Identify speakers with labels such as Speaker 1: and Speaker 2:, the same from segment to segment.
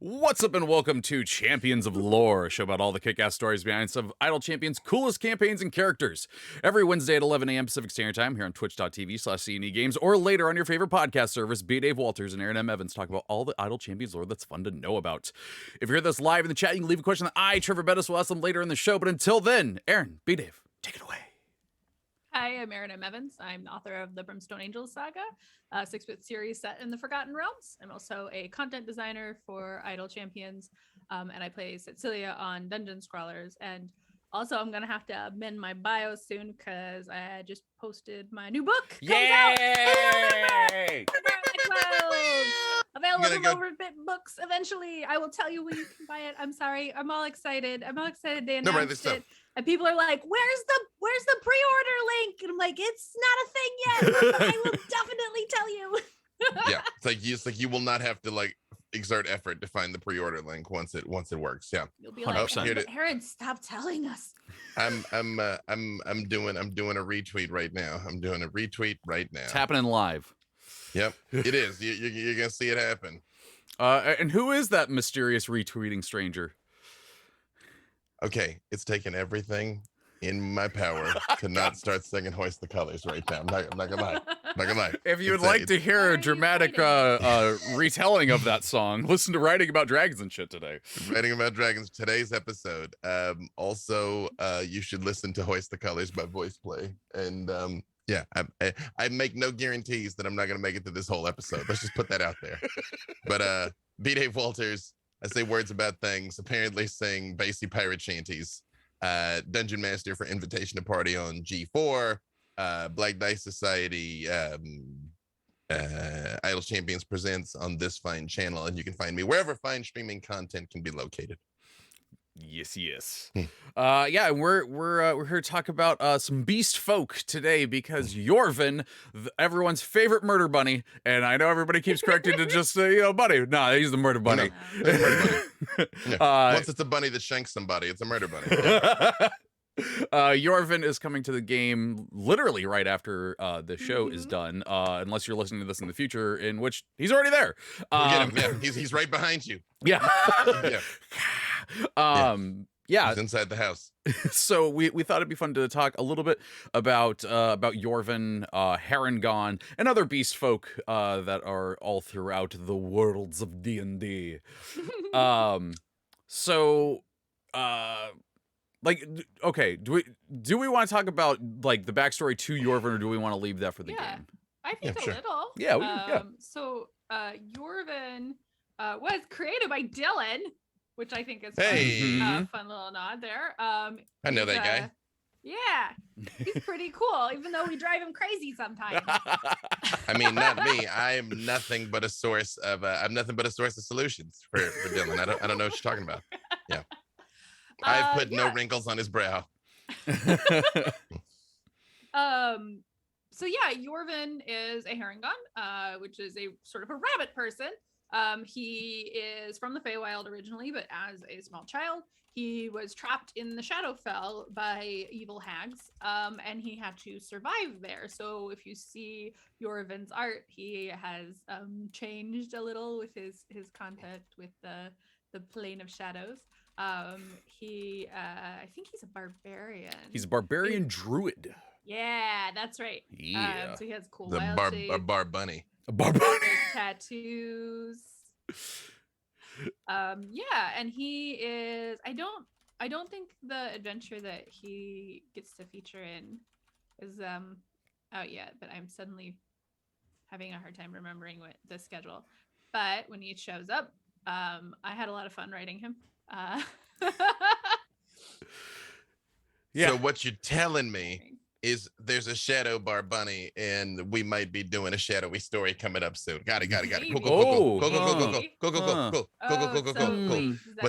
Speaker 1: What's up and welcome to Champions of Lore, a show about all the kick-ass stories behind some of Idle Champions' coolest campaigns and characters. Every Wednesday at 11 a.m. Pacific Standard Time here on twitch.tv/CNE Games, or later on your favorite podcast service, B. Dave Walters and Erin M. Evans talk about all the Idle Champions lore that's fun to know about. If you hear this live in the chat, you can leave a question that I, Treavor Bettis, will ask them later in the show, but until then, Erin, B. Dave, take it away.
Speaker 2: Hi, I'm Erin M. Evans. I'm the author of the Brimstone Angels saga, a 6-bit series set in the Forgotten Realms. I'm also a content designer for Idle Champions, and I play Cecilia on Dungeon Scrawlers. And also, I'm going to have to amend my bio soon because I just posted my new book.
Speaker 1: Yay!
Speaker 2: Available from Overbit Books eventually. I will tell you when you can buy it. I'm sorry. I'm all excited. They announced it. And people are like, where's the pre-order link? And I'm like, it's not a thing yet, but I will definitely tell you.
Speaker 3: Yeah, it's like you will not have to like exert effort to find the pre-order link once it works. Yeah.
Speaker 2: You'll be like, Erin, stop telling us.
Speaker 3: I'm doing a retweet right now. I'm doing a retweet right now.
Speaker 1: It's happening live.
Speaker 3: Yep, it is. You're gonna see it happen.
Speaker 1: And who is that mysterious retweeting stranger?
Speaker 3: Okay, it's taken everything in my power to not start singing "Hoist the Colors" right now. I'm not gonna lie.
Speaker 1: If you would like to hear a dramatic retelling of that song, listen to Writing About Dragons and shit today.
Speaker 3: Writing About Dragons, today's episode. Also, you should listen to "Hoist the Colors" by Voice Play. And yeah, I make no guarantees that I'm not gonna make it to this whole episode. Let's just put that out there. But B. Dave Walters, I say words about things, apparently sing bassy pirate shanties. Dungeon Master for Invitation to Party on G4, Black Dice Society, Idle Champions presents on this fine channel, and you can find me wherever fine streaming content can be located.
Speaker 1: Yes. Yeah, and we're here to talk about some Beastfolk today because Yorven, everyone's favorite murder bunny, and I know everybody keeps correcting to just bunny. No, he's the murder bunny.
Speaker 3: No, murder bunny. Yeah. Once it's a bunny that shanks somebody, it's a murder bunny. Yeah.
Speaker 1: Yorven is coming to the game literally right after the show is done, unless you're listening to this in the future, in which he's already there.
Speaker 3: Get him. Yeah, he's right behind you.
Speaker 1: Yeah. Yeah.
Speaker 3: He's inside the house.
Speaker 1: So we thought it'd be fun to talk a little bit about Yorven, Harengon, and other beast folk that are all throughout the worlds of D&D. Okay, do we want to talk about like the backstory to Yorven, or do we want to leave that for the game?
Speaker 2: I think a little.
Speaker 1: Yeah,
Speaker 2: So Yorven was created by Dylan, which I think is fun little nod there.
Speaker 3: I know that guy.
Speaker 2: Yeah, he's pretty cool, even though we drive him crazy sometimes.
Speaker 3: I mean, not me. I'm nothing but a source of solutions for Dylan. I don't know what you're talking about. Yeah. I've put no wrinkles on his brow.
Speaker 2: So yeah, Yorven is a Harengon, which is a sort of a rabbit person. He is from the Feywild originally, but as a small child, he was trapped in the Shadowfell by evil hags, and he had to survive there. So if you see Yorven's art, he has changed a little with his contact with the plane of shadows. I think he's a barbarian.
Speaker 1: He's a barbarian druid.
Speaker 2: Yeah, that's right.
Speaker 1: Yeah.
Speaker 2: So he has cool
Speaker 3: a bar bunny.
Speaker 1: A bar bunny.
Speaker 2: Tattoos. Yeah, and he is. I don't think the adventure that he gets to feature in is out yet, but I'm suddenly having a hard time remembering what the schedule. But when he shows up, I had a lot of fun writing him.
Speaker 1: Yeah.
Speaker 3: So what you're telling me is there's a shadow bar bunny, and we might be doing a shadowy story coming up soon. Got it. Go.
Speaker 2: Does that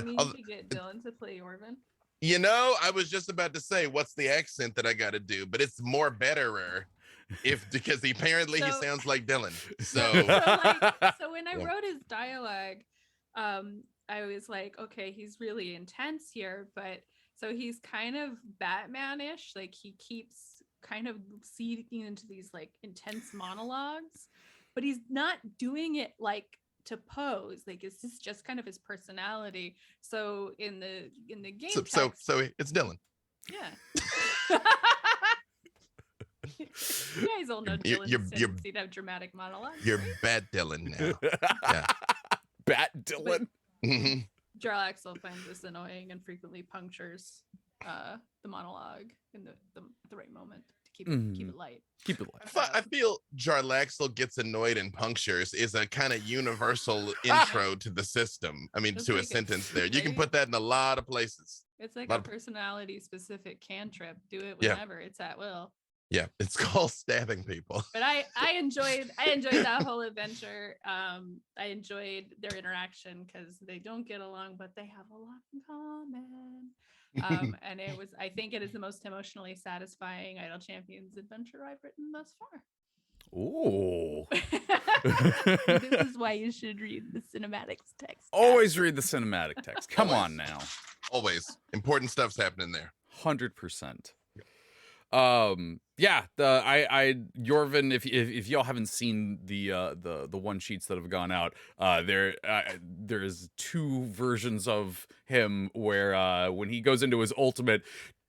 Speaker 2: mean you get Dylan to play Yorven?
Speaker 3: You know, I was just about to say, what's the accent that I got to do? But it's more betterer because apparently he sounds like Dylan. So
Speaker 2: when I wrote his dialogue, I was like, okay, he's really intense here, but so he's kind of Batman-ish. Like he keeps kind of seeding into these like intense monologues, but he's not doing it like to pose? Like, is this just kind of his personality? So in the game
Speaker 3: So it's Dylan.
Speaker 2: yeah. You guys all know Dylan's tendency to have dramatic monologues.
Speaker 3: You're bad Dylan now. Yeah.
Speaker 1: Bat Dylan.
Speaker 3: Mhm.
Speaker 2: Jarlaxle finds this annoying and frequently punctures the monologue in the right moment to keep it light.
Speaker 1: Keep it light.
Speaker 3: I feel Jarlaxle gets annoyed and punctures is a kind of universal intro to the system. I mean,
Speaker 2: It's
Speaker 3: to a
Speaker 2: like
Speaker 3: sentence there. You can
Speaker 2: right?
Speaker 3: put that in a lot of places.
Speaker 2: It's like
Speaker 3: Lot
Speaker 2: a
Speaker 3: of-
Speaker 2: personality specific cantrip. Do it
Speaker 3: Yeah.
Speaker 2: whenever. It's at will.
Speaker 3: Yeah, it's called stabbing people.
Speaker 2: But I enjoyed that whole adventure. I enjoyed their interaction because they don't get along, but they have a lot in common. And I think it is the most emotionally satisfying Idle Champions adventure I've written thus far.
Speaker 1: Ooh.
Speaker 2: This is why you should read the cinematics text.
Speaker 1: Always read the cinematic text. Come
Speaker 3: Always.
Speaker 1: on now.
Speaker 3: Always. Important stuff's happening there.
Speaker 1: 100%. Yeah, Yorven, if y'all haven't seen the one sheets that have gone out, there's two versions of him where when he goes into his ultimate,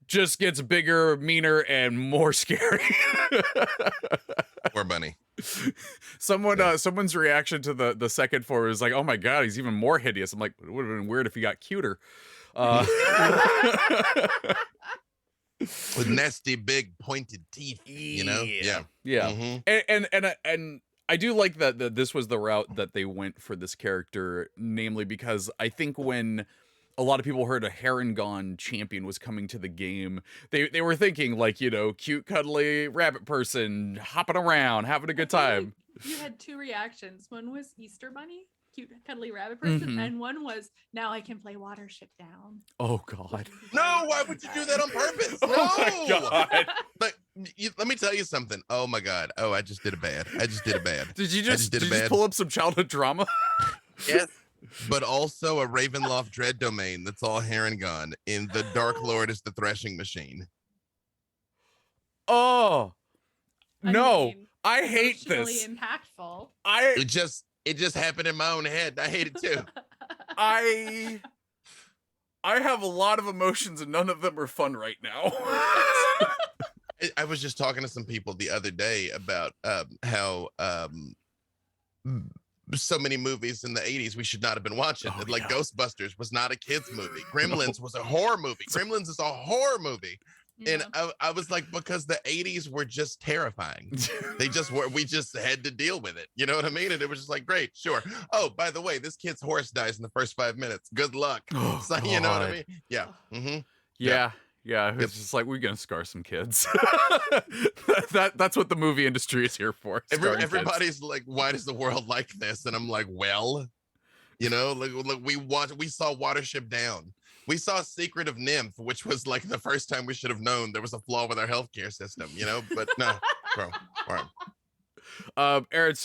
Speaker 1: just gets bigger, meaner, and more scary.
Speaker 3: Poor bunny.
Speaker 1: Someone's reaction to the second form is like, oh my god, he's even more hideous. I'm like, it would have been weird if he got cuter.
Speaker 3: With nasty, big, pointed teeth, you know? Yeah.
Speaker 1: Mhm. And I do like that this was the route that they went for this character, namely because I think when a lot of people heard a Harengon champion was coming to the game, they were thinking like, you know, cute, cuddly rabbit person hopping around, having a good time.
Speaker 2: You had two reactions. One was Easter Bunny, cute, cuddly rabbit person, and one was now I can play Watership Down.
Speaker 1: Oh God.
Speaker 3: No, why would you do that on purpose? No.
Speaker 1: Oh my God.
Speaker 3: But let me tell you something. Oh my God. Oh, I just did a bad.
Speaker 1: Did you just pull up some childhood drama?
Speaker 3: Yes. But also a Ravenloft Dread domain that's all Harengon, and the Dark Lord is the threshing machine.
Speaker 1: Oh. No.
Speaker 2: mean,
Speaker 1: I hate
Speaker 2: emotionally
Speaker 1: this.
Speaker 2: impactful.
Speaker 3: It just happened in my own head. I hate it too.
Speaker 1: I have a lot of emotions and none of them are fun right now.
Speaker 3: I was just talking to some people the other day about how so many movies in the 80s we should not have been watching.
Speaker 1: Oh,
Speaker 3: like
Speaker 1: yeah.
Speaker 3: Ghostbusters was not a kids movie. Gremlins was a horror movie. Gremlins is a horror movie. And I was like, because the 80s were just terrifying. They just were. We just had to deal with it. You know what I mean? And it was just like, great, sure. Oh, by the way, this kid's horse dies in the first 5 minutes. Good luck.
Speaker 1: Oh,
Speaker 3: So, you know what I
Speaker 1: God.
Speaker 3: mean? Yeah. Mm-hmm.
Speaker 1: Yeah, it's just like, we're gonna scar some kids. That's what the movie industry is here for. scarring kids.
Speaker 3: Everybody's like, why does the world like this? And I'm like, well, you know, like we saw Watership Down. We saw Secret of Nymph, which was like the first time we should have known there was a flaw with our healthcare system, you know? But no, bro. All right.
Speaker 1: Erin,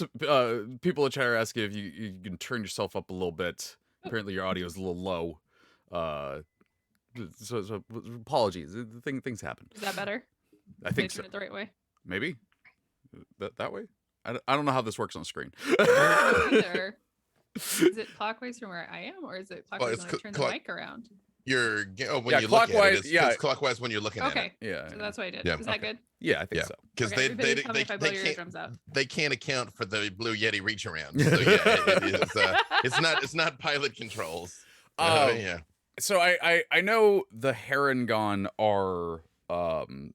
Speaker 1: people in chat are asking if you can turn yourself up a little bit. Apparently your audio is a little low. So apologies. Things happen.
Speaker 2: Is that better?
Speaker 1: I think
Speaker 2: Did
Speaker 1: so.
Speaker 2: turn it the right way.
Speaker 1: Maybe that way. I don't know how this works on screen.
Speaker 2: Either. Is it clockwise from where I am, or is it clockwise
Speaker 3: it's
Speaker 2: when I turn the mic around?
Speaker 3: When you
Speaker 1: clockwise.
Speaker 3: Look at it,
Speaker 1: Yeah,
Speaker 3: it's clockwise when you're looking at
Speaker 2: Okay,
Speaker 3: it.
Speaker 1: yeah.
Speaker 2: so that's what I did.
Speaker 3: Yeah.
Speaker 2: Is that good?
Speaker 1: Yeah, I think so.
Speaker 3: Because
Speaker 2: Okay, everybody tell me if I blow your eardrums out.
Speaker 3: they can't account for the Blue Yeti reach around. So yeah, it's not pilot controls. Yeah.
Speaker 1: So I know the Harengon are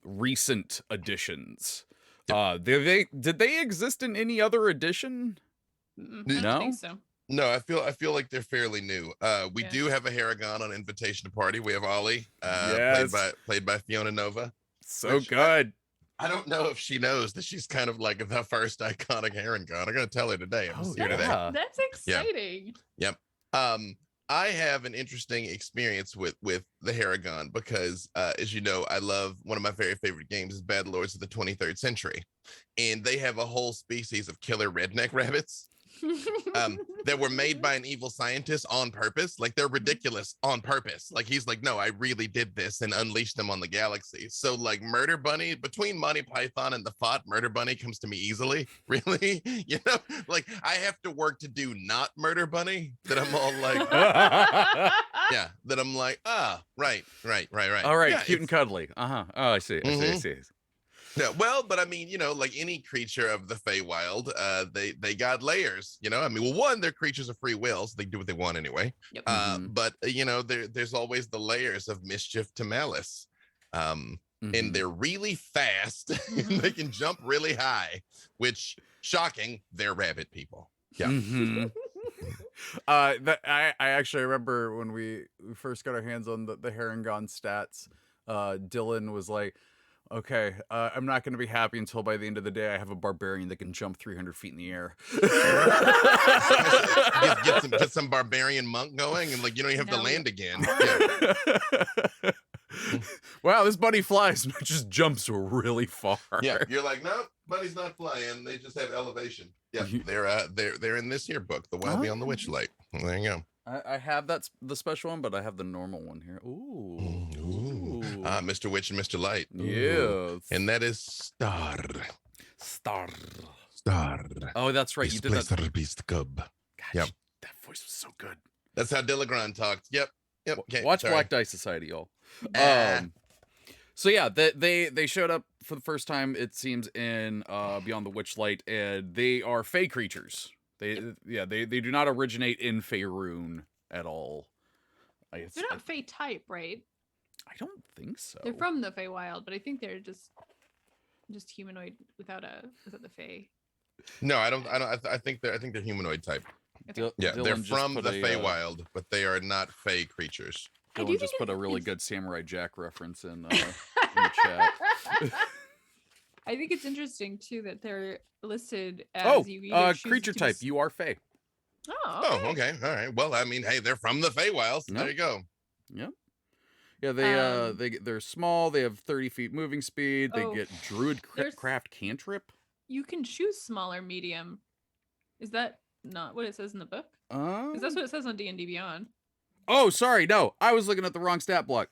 Speaker 1: recent additions. Did they exist in any other edition?
Speaker 2: I
Speaker 1: No?
Speaker 2: don't think so.
Speaker 3: No, I feel like they're fairly new. We
Speaker 2: Yeah.
Speaker 3: do have a Harengon on Invitation to Party. We have Ollie,
Speaker 1: Yes.
Speaker 3: played by Fiona Nova.
Speaker 1: So
Speaker 3: Which-
Speaker 1: good.
Speaker 3: I don't know if she knows that she's kind of like the first iconic Harengon. I'm gonna tell her today. I'm
Speaker 1: Oh,
Speaker 3: here today.
Speaker 1: yeah.
Speaker 2: That's exciting.
Speaker 3: I have an interesting experience with the Harengon because, as you know, I love one of my very favorite games is Bad Lords of the 23rd Century, and they have a whole species of killer redneck rabbits. that were made by an evil scientist on purpose. Like they're ridiculous on purpose. Like he's like, no, I really did this and unleashed them on the galaxy. So like Murder Bunny, between Monty Python and the Fought, Murder Bunny comes to me easily. Really, you know, like I have to work to do not Murder Bunny. That I'm all like, yeah. That I'm like, right.
Speaker 1: All right,
Speaker 3: Yeah,
Speaker 1: cute and cuddly. Oh, I see. I see.
Speaker 3: Yeah, well, but I mean, you know, like any creature of the Feywild, they got layers, you know. I mean, well, one, they're creatures of free will, so they do what they want anyway.
Speaker 2: Yep.
Speaker 3: But you know, there's always the layers of mischief to malice, and they're really fast. And they can jump really high, which shocking. They're rabbit people. Yeah.
Speaker 1: I actually remember when we first got our hands on the Harengon stats. Dylan was like, okay, I'm not going to be happy until by the end of the day I have a barbarian that can jump 300 feet in the air.
Speaker 3: get some barbarian monk going, and like you don't even have to land again. Yeah.
Speaker 1: Wow, this bunny flies, but just jumps really far.
Speaker 3: Yeah, you're like, nope, bunny's not flying. They just have elevation. Yeah, they're in this here book, The Wild Beyond the Witchlight. There you go.
Speaker 1: I have the special one, but I have the normal one here. Ooh.
Speaker 3: Mr. Witch and Mr. Light.
Speaker 1: Yes.
Speaker 3: And that is Star.
Speaker 1: Oh, that's right. You did that.
Speaker 3: Beast Cub.
Speaker 1: Gosh,
Speaker 3: Yep.
Speaker 1: That voice was so good.
Speaker 3: That's how Dilligron talked. Yep. Okay,
Speaker 1: Watch
Speaker 3: sorry.
Speaker 1: Black Dice Society, y'all. So yeah, they showed up for the first time, it seems, in Beyond the Witchlight, and they are fey creatures. They do not originate in Faerun at all.
Speaker 2: They're not Fey type, right?
Speaker 1: I don't think so.
Speaker 2: They're from the Feywild, but I think they're just humanoid without the Fey.
Speaker 3: No, I don't. I think they're humanoid type.
Speaker 2: Okay.
Speaker 3: Yeah,
Speaker 1: Dylan
Speaker 3: they're
Speaker 1: just
Speaker 3: from
Speaker 1: put
Speaker 3: the
Speaker 1: a,
Speaker 3: Feywild, but they are not Fey creatures.
Speaker 1: Dylan just put a really good Samurai Jack reference in the chat.
Speaker 2: I think it's interesting too that they're listed as
Speaker 1: creature type. You are Fey.
Speaker 2: Oh,
Speaker 3: okay. All right. Well, I mean, hey, they're from the Feywild. So There you go.
Speaker 1: Yep. Yeah, they're small. They have 30 feet moving speed. They get druid craft cantrip.
Speaker 2: You can choose small or medium. Is that not what it says in the book? Because that's what it says on D&D Beyond.
Speaker 1: Oh, sorry. No, I was looking at the wrong stat block.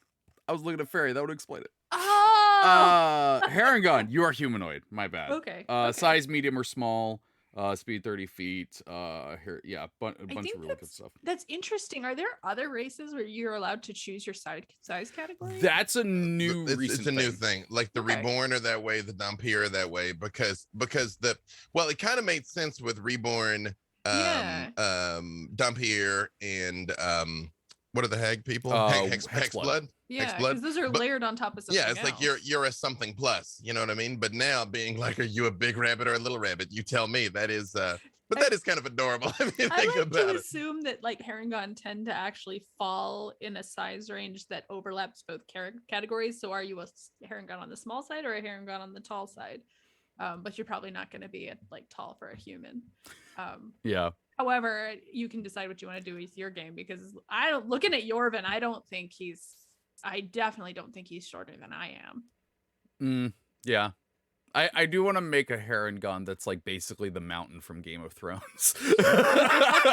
Speaker 1: I was looking at fairy. That would explain it.
Speaker 2: Oh!
Speaker 1: Harengon, you are humanoid. My bad.
Speaker 2: Okay.
Speaker 1: Size medium or small. Speed 30 feet. Here, yeah, a bunch of really good stuff.
Speaker 2: That's interesting. Are there other races where you're allowed to choose your size category?
Speaker 1: That's a new
Speaker 3: It's a new thing. Like the Reborn are that way, the Dhampir are that way because it kind of made sense with Reborn, Dhampir, and what are the hag people? Hexblood.
Speaker 2: Yeah, because those are layered on top of something.
Speaker 3: Yeah, it's like you're a something plus, you know what I mean? But now being like, are you a big rabbit or a little rabbit? You tell me. That is but that is kind of adorable. I mean,
Speaker 2: I like to assume that like Harengon tend to actually fall in a size range that overlaps both categories. So are you a Harengon on the small side or a Harengon on the tall side? But you're probably not going to be like tall for a human.
Speaker 1: Yeah.
Speaker 2: However, you can decide what you want to do with your game because looking at Yorven, I definitely don't think he's shorter than I am.
Speaker 1: Yeah. I do want to make a Harengon that's like basically the mountain from Game of Thrones. I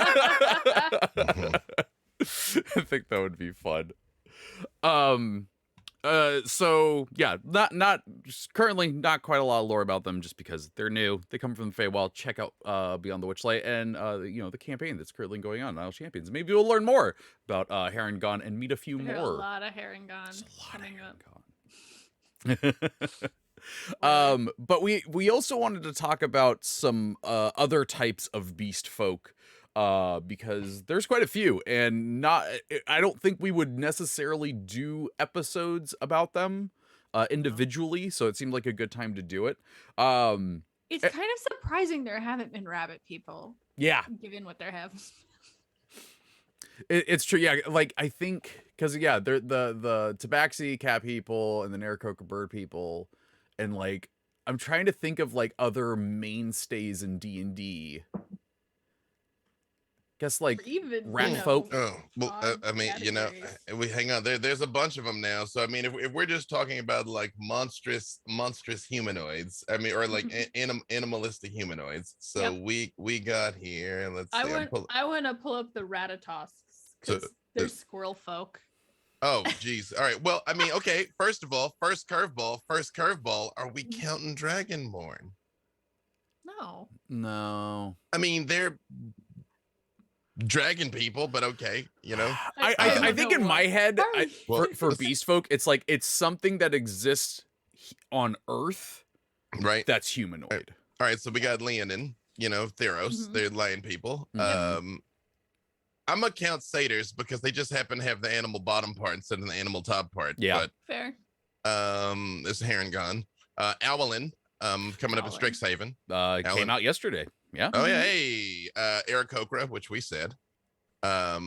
Speaker 1: think that would be fun. So yeah, not currently not quite a lot of lore about them just because they're new. They come from the Feywild. Check out Beyond the Witchlight and the campaign that's currently going on, Isle Champions. Maybe we'll learn more about Harengon and meet a few more.
Speaker 2: A lot of Harengon coming
Speaker 1: up. But we also wanted to talk about some other types of beast folk. Because there's quite a few, and I don't think we would necessarily do episodes about them individually, so it seemed like a good time to do it.
Speaker 2: It's kind of surprising there haven't been rabbit people.
Speaker 1: Yeah.
Speaker 2: Given what there have.
Speaker 1: It's true, yeah. Like, I think, because, yeah, they're the Tabaxi cat people and the Naracoca bird people, and, like, I'm trying to think of, like, other mainstays in D&D. Guess like
Speaker 2: Or even
Speaker 1: rat
Speaker 2: you know,
Speaker 1: folk.
Speaker 3: Oh well,
Speaker 2: odd
Speaker 3: I mean, you know,
Speaker 2: categories.
Speaker 3: we hang on. There's a bunch of them now. So I mean, if we're just talking about like monstrous humanoids, I mean, or like animalistic humanoids. So
Speaker 2: Yep.
Speaker 3: we got here. Let's see.
Speaker 2: I want to pull up the rattatas
Speaker 3: So,
Speaker 2: because they're squirrel folk.
Speaker 3: oh, geez. All right. Well, I mean, okay. First of all, first curveball. Are we counting Dragonborn?
Speaker 2: No.
Speaker 1: No.
Speaker 3: I mean, they're dragon people, but okay, you know.
Speaker 1: I think in my head,
Speaker 3: Well,
Speaker 1: for Beastfolk, it's like it's something that exists on Earth
Speaker 3: right.
Speaker 1: that's humanoid.
Speaker 3: All right, so we got Leonin, you know, Theros, they're lion people.
Speaker 1: Mhm.
Speaker 3: I'm gonna count satyrs because they just happen to have the animal bottom part instead of the animal top part.
Speaker 1: Yeah.
Speaker 3: But
Speaker 2: Fair.
Speaker 3: this is Harengon. Owlin, coming up in
Speaker 2: Owlin.
Speaker 3: Strixhaven.
Speaker 1: Came out yesterday. Yeah.
Speaker 3: Oh yeah, hey, Aarakocra, which we said.
Speaker 2: I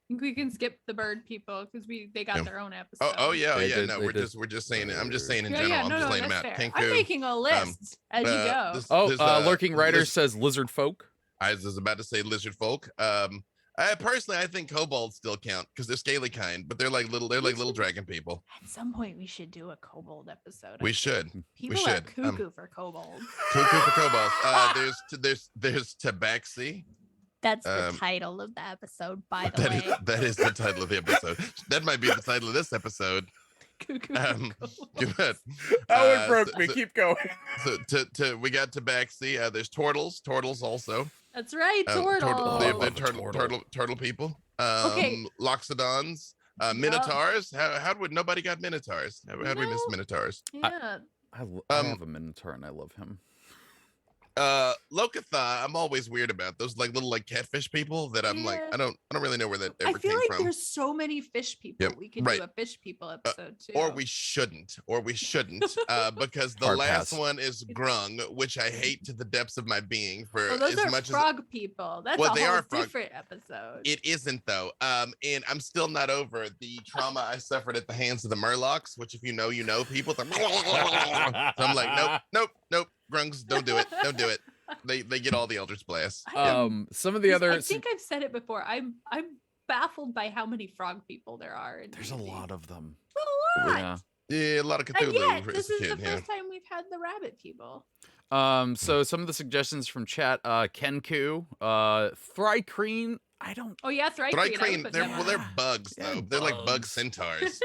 Speaker 2: think we can skip the bird people because they got their own episode.
Speaker 3: Oh yeah,
Speaker 1: They
Speaker 3: yeah.
Speaker 1: did-
Speaker 3: No,
Speaker 1: they
Speaker 3: we're
Speaker 1: did.
Speaker 3: just saying it. I'm just saying in
Speaker 2: Yeah,
Speaker 3: general.
Speaker 2: yeah,
Speaker 3: I'm
Speaker 2: no,
Speaker 3: just
Speaker 2: no,
Speaker 3: laying them
Speaker 2: that's
Speaker 3: out.
Speaker 2: fair.
Speaker 3: Kenku,
Speaker 2: I'm making a list as you go.
Speaker 1: Oh, Lurking Rider says lizard folk.
Speaker 3: I was about to say lizard folk. I think kobolds still count because they're scaly kind, but they're like little dragon people.
Speaker 2: At some point, we should do a kobold episode.
Speaker 3: We should.
Speaker 2: People
Speaker 3: we
Speaker 2: are
Speaker 3: should.
Speaker 2: cuckoo for kobolds.
Speaker 3: Cuckoo for kobolds. There's Tabaxi.
Speaker 2: That's the title of the episode, by the way.
Speaker 3: That is the title of the episode. That might be the title of this episode.
Speaker 2: Cuckoo for kobolds.
Speaker 3: Good.
Speaker 1: Oh, it broke me. Keep going.
Speaker 3: So we got Tabaxi. There's Tortles also.
Speaker 2: That's right, Tortle.
Speaker 3: They're turtle people.
Speaker 2: Okay.
Speaker 3: Loxodons. Minotaurs. How would nobody got Minotaurs? How do we miss Minotaurs?
Speaker 2: Yeah.
Speaker 1: I have a Minotaur and I love him.
Speaker 3: Lokatha, I'm always weird about those like little like catfish people that I'm like I don't really know where that ever
Speaker 2: I feel
Speaker 3: came
Speaker 2: like
Speaker 3: from.
Speaker 2: there's so many fish people.
Speaker 3: Yep,
Speaker 2: We could
Speaker 3: right.
Speaker 2: do a fish people episode too.
Speaker 3: Or we shouldn't because the
Speaker 1: Hard
Speaker 3: last
Speaker 1: pass.
Speaker 3: one is Grung, which I hate to the depths of my being for
Speaker 2: Oh, those
Speaker 3: as
Speaker 2: are
Speaker 3: much
Speaker 2: frog people. That's
Speaker 3: Well,
Speaker 2: a
Speaker 3: they
Speaker 2: whole
Speaker 3: are frog-
Speaker 2: different episode.
Speaker 3: it isn't though. And I'm still not over the trauma I suffered at the hands of the Murlocs, which if you know people. So I'm like, nope, Grungs, don't do it. They get all the Eldritch Blasts.
Speaker 1: Some of the other.
Speaker 2: I think I've said it before. I'm baffled by how many frog people there are.
Speaker 1: There's a lot of them.
Speaker 2: A lot.
Speaker 1: Yeah.
Speaker 3: Yeah, a lot of
Speaker 2: And
Speaker 3: Cthulhu
Speaker 2: yet,
Speaker 3: as
Speaker 2: this
Speaker 3: a
Speaker 2: is
Speaker 3: kid.
Speaker 2: the first time we've had the rabbit people.
Speaker 1: So some of the suggestions from chat, Kenku, Thrycreen. I don't.
Speaker 2: Oh yeah, Thrycreen.
Speaker 3: Thrycreen, they're bugs though.
Speaker 1: Yeah,
Speaker 3: They're like bug
Speaker 1: bugs.
Speaker 3: centaurs.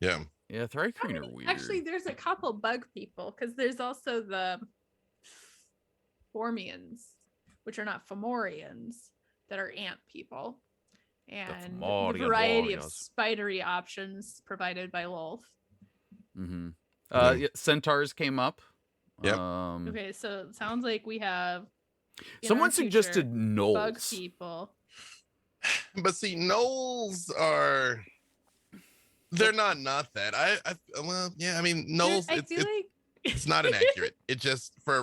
Speaker 3: Yeah.
Speaker 1: Yeah, Thrycreen are weird.
Speaker 2: Actually, there's a couple bug people because there's also the Formians, which are not Fomorians, that are ant people, and the
Speaker 1: Fomorian
Speaker 2: variety of
Speaker 1: warriors.
Speaker 2: spidery options provided by Lolth.
Speaker 1: Mm-hmm.
Speaker 3: Mhm.
Speaker 1: Yeah, centaurs came up.
Speaker 3: Yep.
Speaker 2: Okay, so it sounds like we have in
Speaker 1: Someone
Speaker 2: our future,
Speaker 1: suggested
Speaker 2: bug
Speaker 1: gnolls.
Speaker 2: people.
Speaker 3: But see, gnolls are they're not that. I mean gnolls
Speaker 2: I feel like
Speaker 3: it's not inaccurate. It just for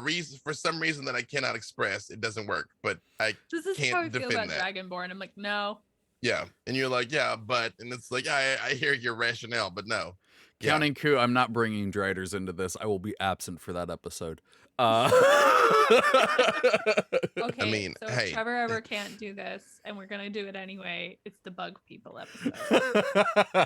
Speaker 3: some reason that I cannot express, it doesn't work. But I
Speaker 2: this is
Speaker 3: can't
Speaker 2: how I feel
Speaker 3: defend
Speaker 2: about
Speaker 3: that.
Speaker 2: Dragonborn. I'm like, no.
Speaker 3: Yeah. And you're like, yeah, but and it's like I hear your rationale, but no. Yeah.
Speaker 1: Counting coup, I'm not bringing Driders into this. I will be absent for that episode.
Speaker 2: Okay,
Speaker 3: I mean,
Speaker 2: so
Speaker 3: hey.
Speaker 2: if Trevor ever can't do this, and we're gonna do it anyway, it's the bug people episode.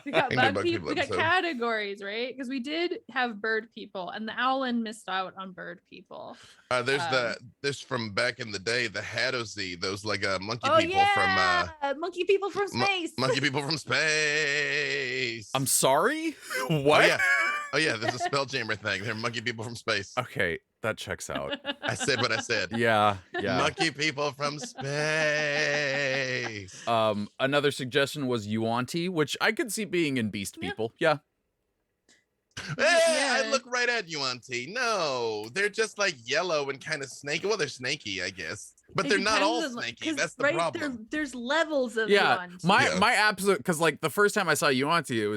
Speaker 2: We got
Speaker 3: Ain't no
Speaker 2: bug
Speaker 3: bug
Speaker 2: people.
Speaker 3: people
Speaker 2: We got
Speaker 3: episode.
Speaker 2: categories, right? Because we did have bird people, and the Owlin missed out on bird people.
Speaker 3: There's from back in the day, the Hadozi, those like monkey
Speaker 2: Oh
Speaker 3: people
Speaker 2: yeah, monkey people from
Speaker 3: Mo-
Speaker 2: space.
Speaker 3: monkey people from space.
Speaker 1: I'm sorry? What?
Speaker 3: Oh yeah, there's a Spelljammer thing. They're monkey people from space.
Speaker 1: Okay, that checks out.
Speaker 3: I said what I said.
Speaker 1: Yeah.
Speaker 3: Monkey people from space.
Speaker 1: Another suggestion was Yuanti, which I could see being in beast
Speaker 2: Yeah.
Speaker 1: people. Yeah.
Speaker 3: I
Speaker 2: Yeah.
Speaker 3: look right at you, Auntie. No, they're just like yellow and kind of snaky. Well, they're snaky, I guess, but
Speaker 2: It
Speaker 3: they're not all
Speaker 2: depends on,
Speaker 3: snaky.
Speaker 2: 'cause,
Speaker 3: That's the
Speaker 2: right,
Speaker 3: problem.
Speaker 2: There's levels of
Speaker 1: Yeah,
Speaker 2: Yuan.
Speaker 1: my absolute, because like the first time I saw Yuanti, it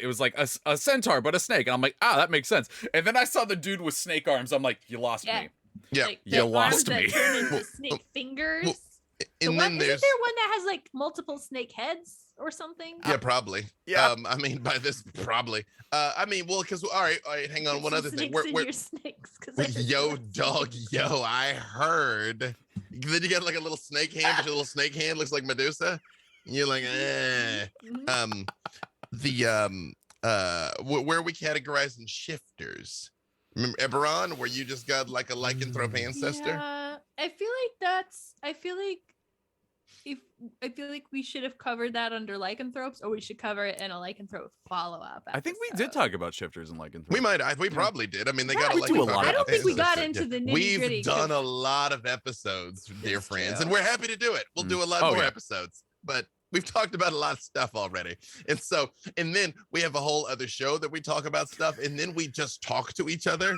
Speaker 1: was like a centaur but a snake, and I'm like, that makes sense. And then I saw the dude with snake arms. I'm like, you lost
Speaker 2: Yeah.
Speaker 1: me.
Speaker 3: Yeah.
Speaker 2: Like,
Speaker 1: You
Speaker 2: the
Speaker 1: lost
Speaker 2: arms
Speaker 1: me.
Speaker 2: that turn into snake fingers.
Speaker 3: And then there's
Speaker 4: isn't there one that has like multiple snake heads or something?
Speaker 3: yeah, probably.
Speaker 1: Yeah.
Speaker 3: I mean, by this probably. I mean, well, because all right, hang on.
Speaker 4: Get
Speaker 3: One
Speaker 4: some
Speaker 3: other thing.
Speaker 4: snakes in your snakes, 'cause I heard
Speaker 3: Yo,
Speaker 4: some
Speaker 3: dog,
Speaker 4: snakes.
Speaker 3: yo, I heard. Then you get like a little snake hand, but your little snake hand looks like Medusa. And you're like, eh.
Speaker 4: Mhm.
Speaker 3: Where are we categorizing shifters? Remember Eberron, where you just got like a lycanthrope ancestor?
Speaker 4: Yeah, I feel like we should have covered that under lycanthropes, or we should cover it in a lycanthrope follow-up.
Speaker 1: I think we did talk about shifters and lycanthropes.
Speaker 3: We might. We probably did. I mean, they got
Speaker 1: we
Speaker 3: a
Speaker 1: do a
Speaker 3: lycanthrope
Speaker 1: lot of
Speaker 4: I don't think we got
Speaker 3: ancestor.
Speaker 4: into the nitty-gritty.
Speaker 3: We've done a lot of episodes, dear
Speaker 4: It's
Speaker 3: friends,
Speaker 4: true.
Speaker 3: and we're happy to do it. We'll do a lot
Speaker 1: Oh,
Speaker 3: more
Speaker 1: yeah.
Speaker 3: episodes, but we've talked about a lot of stuff already. And so, and then we have a whole other show that we talk about stuff, and then we just talk to each other.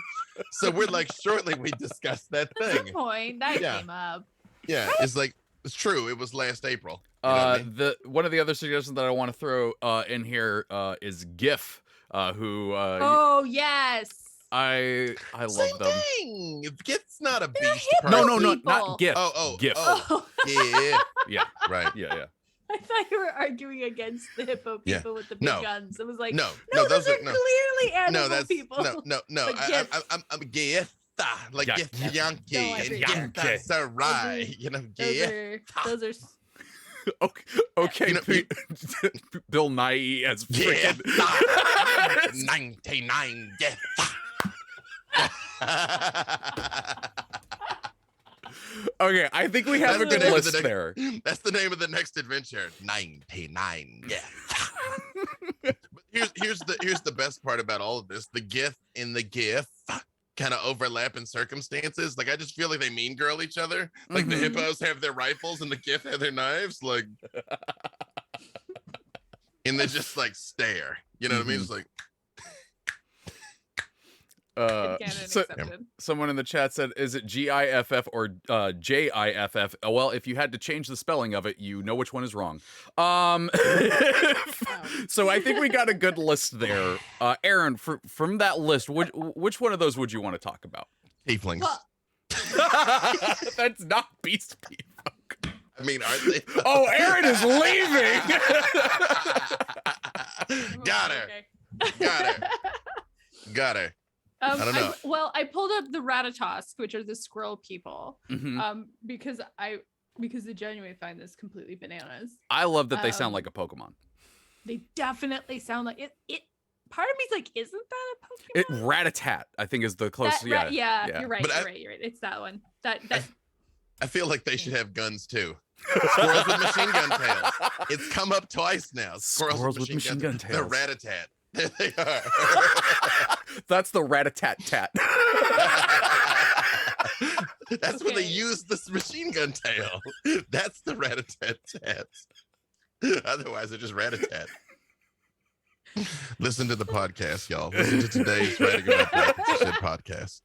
Speaker 3: So we're like, shortly we discussed that
Speaker 4: That's
Speaker 3: thing.
Speaker 4: the point that
Speaker 3: Yeah.
Speaker 4: came up.
Speaker 3: Yeah, it's like, it's true. It was last April. You know what I mean?
Speaker 1: The one of the other suggestions that I want to throw in here is Giff, who
Speaker 4: Oh yes.
Speaker 1: I love
Speaker 3: Same
Speaker 1: them.
Speaker 3: thing. Giff's not a
Speaker 4: They're
Speaker 3: beast
Speaker 4: hippo
Speaker 3: person.
Speaker 1: No,
Speaker 4: people.
Speaker 1: not Giff.
Speaker 3: Oh,
Speaker 1: Giff.
Speaker 3: oh.
Speaker 4: Oh,
Speaker 3: Yeah,
Speaker 1: Yeah,
Speaker 3: right.
Speaker 1: yeah.
Speaker 4: I thought you were arguing against the hippo people
Speaker 3: Yeah.
Speaker 4: with the big
Speaker 3: No.
Speaker 4: guns. It was like,
Speaker 3: No,
Speaker 4: those are
Speaker 3: no.
Speaker 4: clearly animal
Speaker 3: No, that's
Speaker 4: people.
Speaker 3: no.
Speaker 4: But Giff.
Speaker 3: I'm Giff, like
Speaker 1: Yeah,
Speaker 3: Giff
Speaker 1: yeah.
Speaker 3: Yankee
Speaker 4: No, I
Speaker 3: and
Speaker 4: agree.
Speaker 3: Giff Sarai. You know, Giff.
Speaker 4: Those are
Speaker 1: Okay,
Speaker 3: You know,
Speaker 1: Bill Nye as
Speaker 3: Giff.
Speaker 1: freaking
Speaker 3: 99 Giff.
Speaker 1: Okay, I think we have
Speaker 3: That's
Speaker 1: a
Speaker 3: the
Speaker 1: good
Speaker 3: name of
Speaker 1: list
Speaker 3: the
Speaker 1: there.
Speaker 3: That's the name of the next adventure. 99 Giff. But here's the best part about all of this. The Giff and the Giff kind of overlap in circumstances. Like I just feel like they mean girl each other. Like the
Speaker 1: Mhm.
Speaker 3: hippos have their rifles and the Giff have their knives. Like, and they just like stare. You know what I mean? It's like,
Speaker 2: Canon
Speaker 1: so
Speaker 2: accepted.
Speaker 1: someone in the chat said, "Is it GIFF or JIFF?" Well, if you had to change the spelling of it, you know which one is wrong. So I think we got a good list there. Erin, from that list, which one of those would you want to talk about?
Speaker 3: tieflings.
Speaker 4: Well,
Speaker 1: That's not beast people.
Speaker 3: I mean, aren't they?
Speaker 1: Oh, Erin is leaving.
Speaker 3: Got her.
Speaker 4: okay.
Speaker 3: Got her. Got her. I don't know.
Speaker 2: I pulled up the Rattatask, which are the squirrel people,
Speaker 1: Mhm.
Speaker 2: because I genuinely find this completely bananas.
Speaker 1: I love that they sound
Speaker 2: Um,
Speaker 1: like a Pokemon.
Speaker 2: They definitely sound like it. Part of me's like, isn't that a
Speaker 1: It
Speaker 2: Pokemon?
Speaker 1: Rattatat, I think, is the closest.
Speaker 2: Yeah,
Speaker 1: yeah.
Speaker 2: you're right.
Speaker 3: But
Speaker 2: You're right. It's that one. That
Speaker 3: I feel like they should have guns too. Squirrels with machine gun tails. It's come up twice now.
Speaker 1: Squirrels with machine gun
Speaker 3: The
Speaker 1: tails.
Speaker 3: Rattatat. There they are.
Speaker 1: That's the Rattatat-tat.
Speaker 3: That's when they
Speaker 2: Okay.
Speaker 3: use this machine gun tail. That's the Rattatat. Otherwise, they're just Rattatat. Listen to the podcast, y'all. Listen to today's Writing About Black podcast.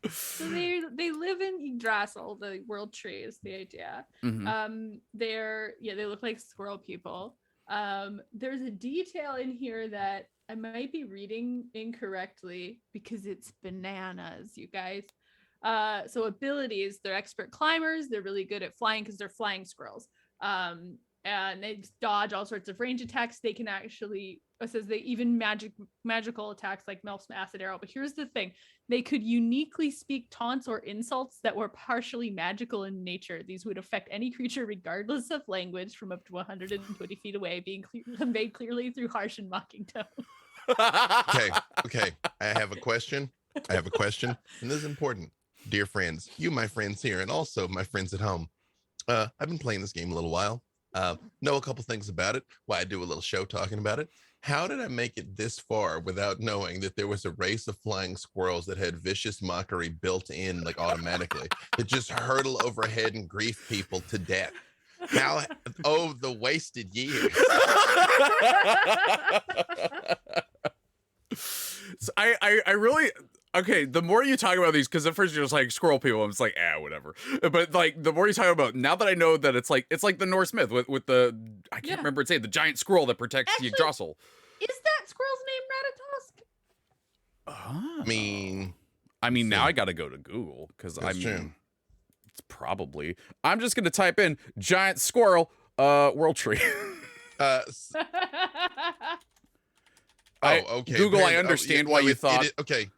Speaker 2: so they live in Yggdrasil, the world tree is the idea.
Speaker 1: Mhm.
Speaker 2: They look like squirrel people. There's a detail in here that I might be reading incorrectly because it's bananas, you guys. So abilities, they're expert climbers. They're really good at flying because they're flying squirrels. And they dodge all sorts of range attacks. They can actually, it says they even magical attacks like Melf's acid arrow. But here's the thing. They could uniquely speak taunts or insults that were partially magical in nature. These would affect any creature regardless of language from up to 120 feet away, being conveyed clearly through harsh and mocking tones.
Speaker 3: Okay. I have a question. And this is important. Dear friends, you, my friends here, and also my friends at home. I've been playing this game a little while. Know a couple things about it. Why I do a little show talking about it. How did I make it this far without knowing that there was a race of flying squirrels that had vicious mockery built in, like automatically, that just hurtle overhead and grief people to death? How? Oh, the wasted years.
Speaker 1: So I really okay. The more you talk about these, because at first you're just like squirrel people, I'm just like whatever. But like the more you talk about, now that I know that it's like the Norse myth with the I can't
Speaker 2: Yeah.
Speaker 1: remember its name, the giant squirrel that protects
Speaker 2: Actually-
Speaker 1: Yggdrasil.
Speaker 2: Is that squirrel's name Rattatask?
Speaker 1: Oh.
Speaker 3: I mean,
Speaker 1: I mean, now I got to go to Google because I
Speaker 3: That's
Speaker 1: mean,
Speaker 3: true.
Speaker 1: Probably. I'm just gonna type in giant squirrel, world tree.
Speaker 3: S- okay.
Speaker 1: Google, I
Speaker 3: Apparently-
Speaker 1: understand
Speaker 3: no,
Speaker 1: why you thought.
Speaker 3: okay.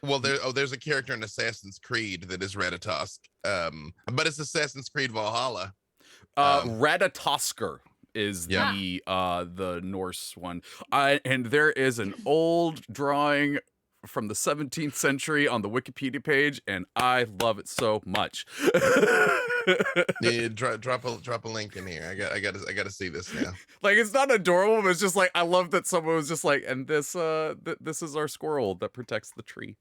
Speaker 3: Well, there's a character in Assassin's Creed that is Ratatosk. But it's Assassin's Creed Valhalla.
Speaker 1: Rattatosker is
Speaker 3: Yeah.
Speaker 1: the Norse one. And there is an old drawing from the 17th century on the Wikipedia page, and I love it so much.
Speaker 3: Yeah, drop a link in here. I gotta see this now.
Speaker 1: Like, it's not adorable, but it's just like, I love that someone was just like, and this this is our squirrel that protects the tree.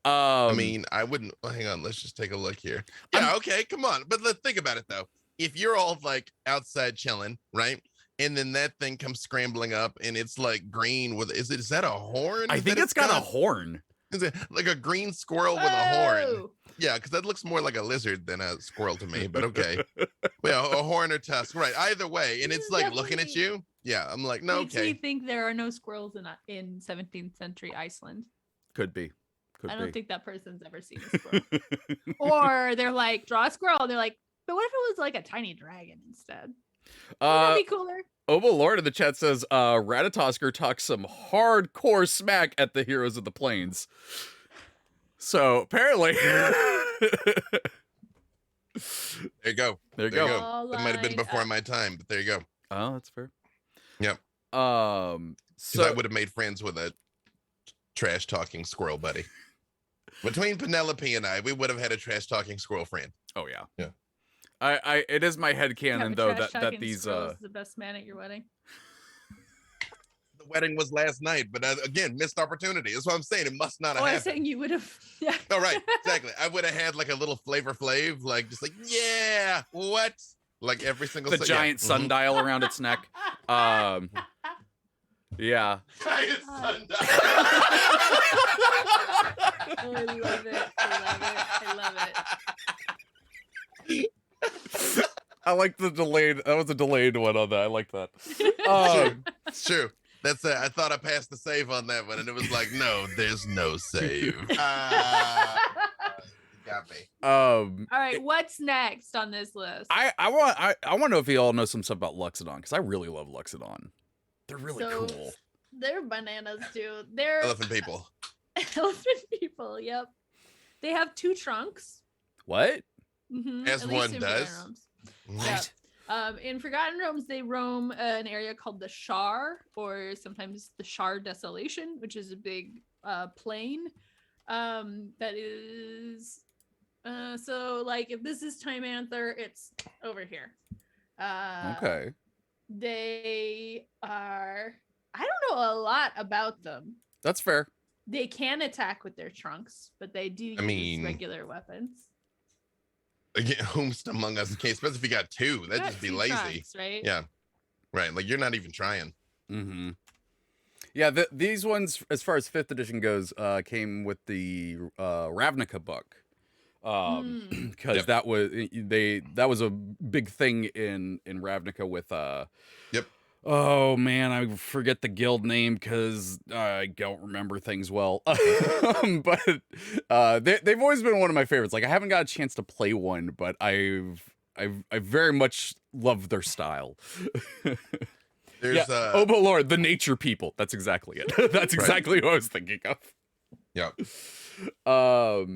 Speaker 3: I mean, I wouldn't. Well, hang on, let's just take a look here. Yeah, okay, come on. But let's think about it though. If you're all like outside chilling, right? And then that thing comes scrambling up, and it's like green with. Is that a horn?
Speaker 1: I think it's got a horn.
Speaker 3: Is it like a green squirrel with a horn? Yeah, because that looks more like a lizard than a squirrel to me. But okay, well, a horn or tusk, right? Either way, and
Speaker 4: This
Speaker 3: it's
Speaker 4: is
Speaker 3: like looking at
Speaker 4: definitely-
Speaker 3: you. Yeah, I'm like, no,
Speaker 4: Makes me
Speaker 3: okay.
Speaker 4: think there are no squirrels in 17th century Iceland.
Speaker 1: Could be.
Speaker 4: I don't think that person's ever seen a
Speaker 1: think.
Speaker 4: squirrel. Or they're like, draw a squirrel. And they're like, but what if it was like a tiny dragon instead? Wouldn't that be cooler?
Speaker 1: Obo Lord in the chat says, Ratatosker talks some hardcore smack at the heroes of the plains. So apparently,
Speaker 3: There you go.
Speaker 1: there you
Speaker 3: There
Speaker 1: go.
Speaker 3: you go.
Speaker 4: All
Speaker 3: That might have been
Speaker 4: lined
Speaker 3: before
Speaker 4: up.
Speaker 3: my time, but there you go.
Speaker 1: Oh, that's fair.
Speaker 3: Yep.
Speaker 1: So
Speaker 3: So I would have made friends with a trash talking squirrel buddy. Between Penelope and I, we would have had a trash talking squirrel friend.
Speaker 1: oh yeah.
Speaker 3: Yeah.
Speaker 1: I it is my headcanon
Speaker 4: Have a
Speaker 1: though that
Speaker 4: trash-talking
Speaker 1: these
Speaker 4: squirrel is the best man at your wedding.
Speaker 3: The wedding was last night, but again, missed opportunity. That's what I'm saying. It must not have
Speaker 4: Oh, I'm
Speaker 3: happened.
Speaker 4: saying you would have. Yeah.
Speaker 3: Oh, right. Exactly. I would have had like a little Flavor Flav, like just like, yeah, what? Like every single
Speaker 1: the
Speaker 3: yeah.
Speaker 1: giant
Speaker 3: Mhm.
Speaker 1: sundial around its neck. Yeah.
Speaker 3: Giant
Speaker 4: Oh,
Speaker 3: sundial.
Speaker 4: I love it. I love it.
Speaker 1: I like the delayed. That was a delayed one on that. I like that.
Speaker 3: It's true. That's it. I thought I passed the save on that one, and it was like, no, there's no save. You got me.
Speaker 4: All right, what's next on this list?
Speaker 1: I want to know if you all know some stuff about Loxodon, because I really love Loxodon. They're really
Speaker 4: So-
Speaker 1: cool.
Speaker 4: They're bananas too. They're
Speaker 3: Elephant people.
Speaker 4: elephant people. Yep. They have two trunks.
Speaker 1: What?
Speaker 4: Mhm,
Speaker 3: As
Speaker 4: at least
Speaker 3: one
Speaker 4: in
Speaker 3: does.
Speaker 4: Forgotten Realms. Yeah. In Forgotten Realms, they roam an area called the Shar, or sometimes the Shar Desolation, which is a big plain. That is. So like, if this is Time Anther, it's over here.
Speaker 1: Okay.
Speaker 4: They are. I don't know a lot about them.
Speaker 1: That's fair.
Speaker 4: They can attack with their trunks, but they do use
Speaker 3: mean-
Speaker 4: regular weapons.
Speaker 3: Again, whomst among us can't, especially if you got two. That'd
Speaker 4: Got
Speaker 3: just be
Speaker 4: two
Speaker 3: lazy.
Speaker 4: trunks, right?
Speaker 3: Yeah. Right. Like you're not even trying.
Speaker 1: Mm-hmm. Yeah, these ones, as far as 5th edition goes, came with the Ravnica book. Because
Speaker 3: Yep.
Speaker 1: that was a big thing in Ravnica with
Speaker 3: Yep.
Speaker 1: Oh man, I forget the guild name because I don't remember things well. But they've always been one of my favorites. Like I haven't got a chance to play one, but I very much love their style.
Speaker 3: There's
Speaker 1: Oh, but Lord, the nature people. That's exactly it. That's exactly what I was thinking of.
Speaker 3: yeah.
Speaker 1: So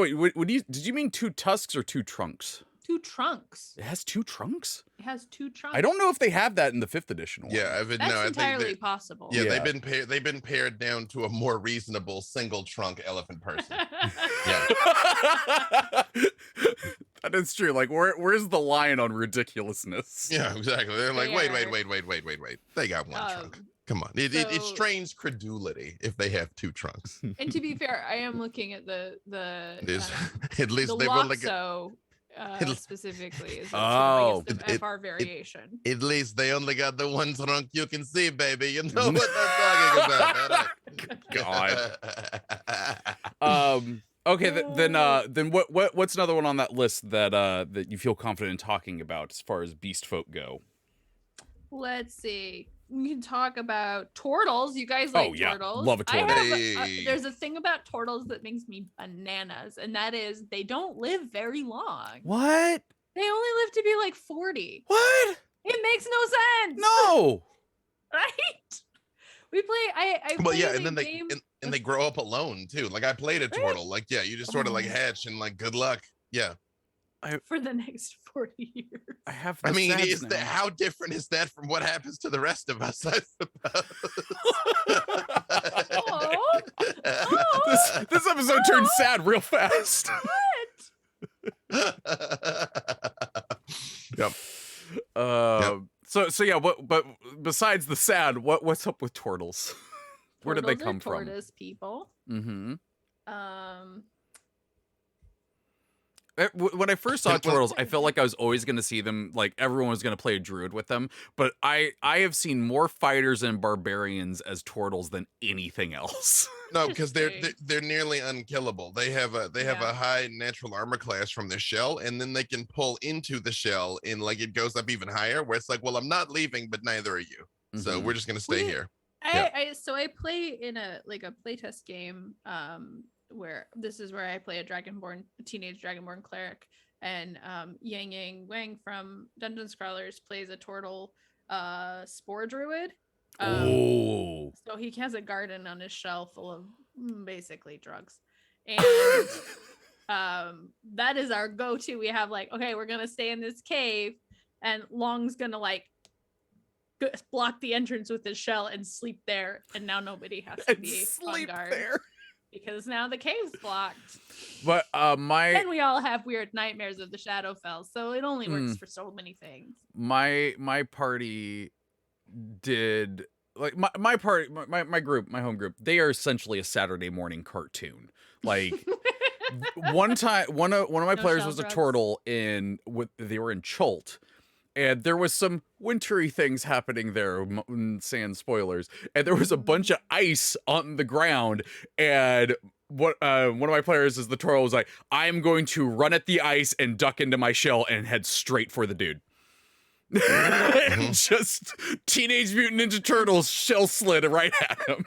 Speaker 1: wait, did you mean 2 tusks or 2 trunks?
Speaker 4: 2 trunks.
Speaker 1: It has 2 trunks?
Speaker 4: It has 2 trunks.
Speaker 1: I don't know if they have that in the 5th edition one.
Speaker 3: Yeah,
Speaker 4: That's
Speaker 3: I
Speaker 4: entirely
Speaker 3: think
Speaker 4: possible.
Speaker 3: yeah,
Speaker 1: Yeah.
Speaker 3: they've been pared down to a more reasonable single trunk elephant person. Yeah.
Speaker 1: That is true. Like, where's the line on ridiculousness?
Speaker 3: Yeah, exactly. They're like,
Speaker 4: They
Speaker 3: wait.
Speaker 4: are-
Speaker 3: They got one trunk. Come on. It
Speaker 4: so-
Speaker 3: strains credulity if they have 2 trunks.
Speaker 4: And to be fair, I am looking at the
Speaker 3: There's at least
Speaker 4: the
Speaker 3: they've only got
Speaker 4: Loxo
Speaker 3: It'll-
Speaker 4: specifically is
Speaker 1: Oh.
Speaker 4: the
Speaker 3: It-
Speaker 4: FR variation.
Speaker 3: at least they only got the one trunk you can see, baby. You know what I'm talking about.
Speaker 1: God. Okay, then what's another one on that list that you feel confident in talking about as far as Beastfolk go?
Speaker 4: Let's see.
Speaker 2: we can talk about turtles. You guys like turtles.
Speaker 1: Love a turtle.
Speaker 2: There's a thing about turtles that makes me bananas, and that is they don't live very long.
Speaker 1: What?
Speaker 2: They only live to be like 40.
Speaker 1: What?
Speaker 2: It makes no sense.
Speaker 1: No.
Speaker 2: Right? We play. I
Speaker 3: Well, yeah,
Speaker 2: played
Speaker 3: and then
Speaker 2: a game.
Speaker 3: they grow up alone too. Like I played a turtle. Like yeah, you just sort of like hatch and like good luck. Yeah.
Speaker 2: For the next 40 years.
Speaker 1: I have.
Speaker 3: I mean,
Speaker 1: now.
Speaker 3: how different is that from what happens to the rest of us? I suppose.
Speaker 1: This episode turned sad real fast.
Speaker 2: What?
Speaker 3: Yep.
Speaker 1: So yeah. But besides the sad, what's up with turtles? Where did they come from?
Speaker 2: Tortoise people.
Speaker 1: Mm-hmm.
Speaker 2: Um,
Speaker 1: When I first saw turtles, I felt like I was always going to see them, like everyone was going to play a druid with them. But I have seen more fighters and barbarians as turtles than anything else.
Speaker 3: No, because they're nearly unkillable. They have a high natural armor class from their shell, and then they can pull into the shell, and like it goes up even higher. Where it's like, well, I'm not leaving, but neither are you. So we're just going to stay here.
Speaker 2: I play in a playtest game where this is where I play a teenage dragonborn cleric, and Yang Wang from Dungeon Scrawlers plays a turtle spore druid. So he has a garden on his shelf full of basically drugs, and that is our go-to. We have like, okay, we're gonna stay in this cave, and Long's gonna like block the entrance with his shell and sleep there, and now nobody has to be on guard there because now the cave's blocked.
Speaker 1: But
Speaker 2: and we all have weird nightmares of the Shadowfell, so it only works for so many things.
Speaker 1: My party did like my party, my group, my home group. They are essentially a Saturday morning cartoon. Like one time, one of my players was a turtle they were in Cholt. And there was some wintry things happening there, sans spoilers. And there was a bunch of ice on the ground. And one of my players is the turtle was like, I'm going to run at the ice and duck into my shell and head straight for the dude. And just Teenage Mutant Ninja Turtles shell slid right at him.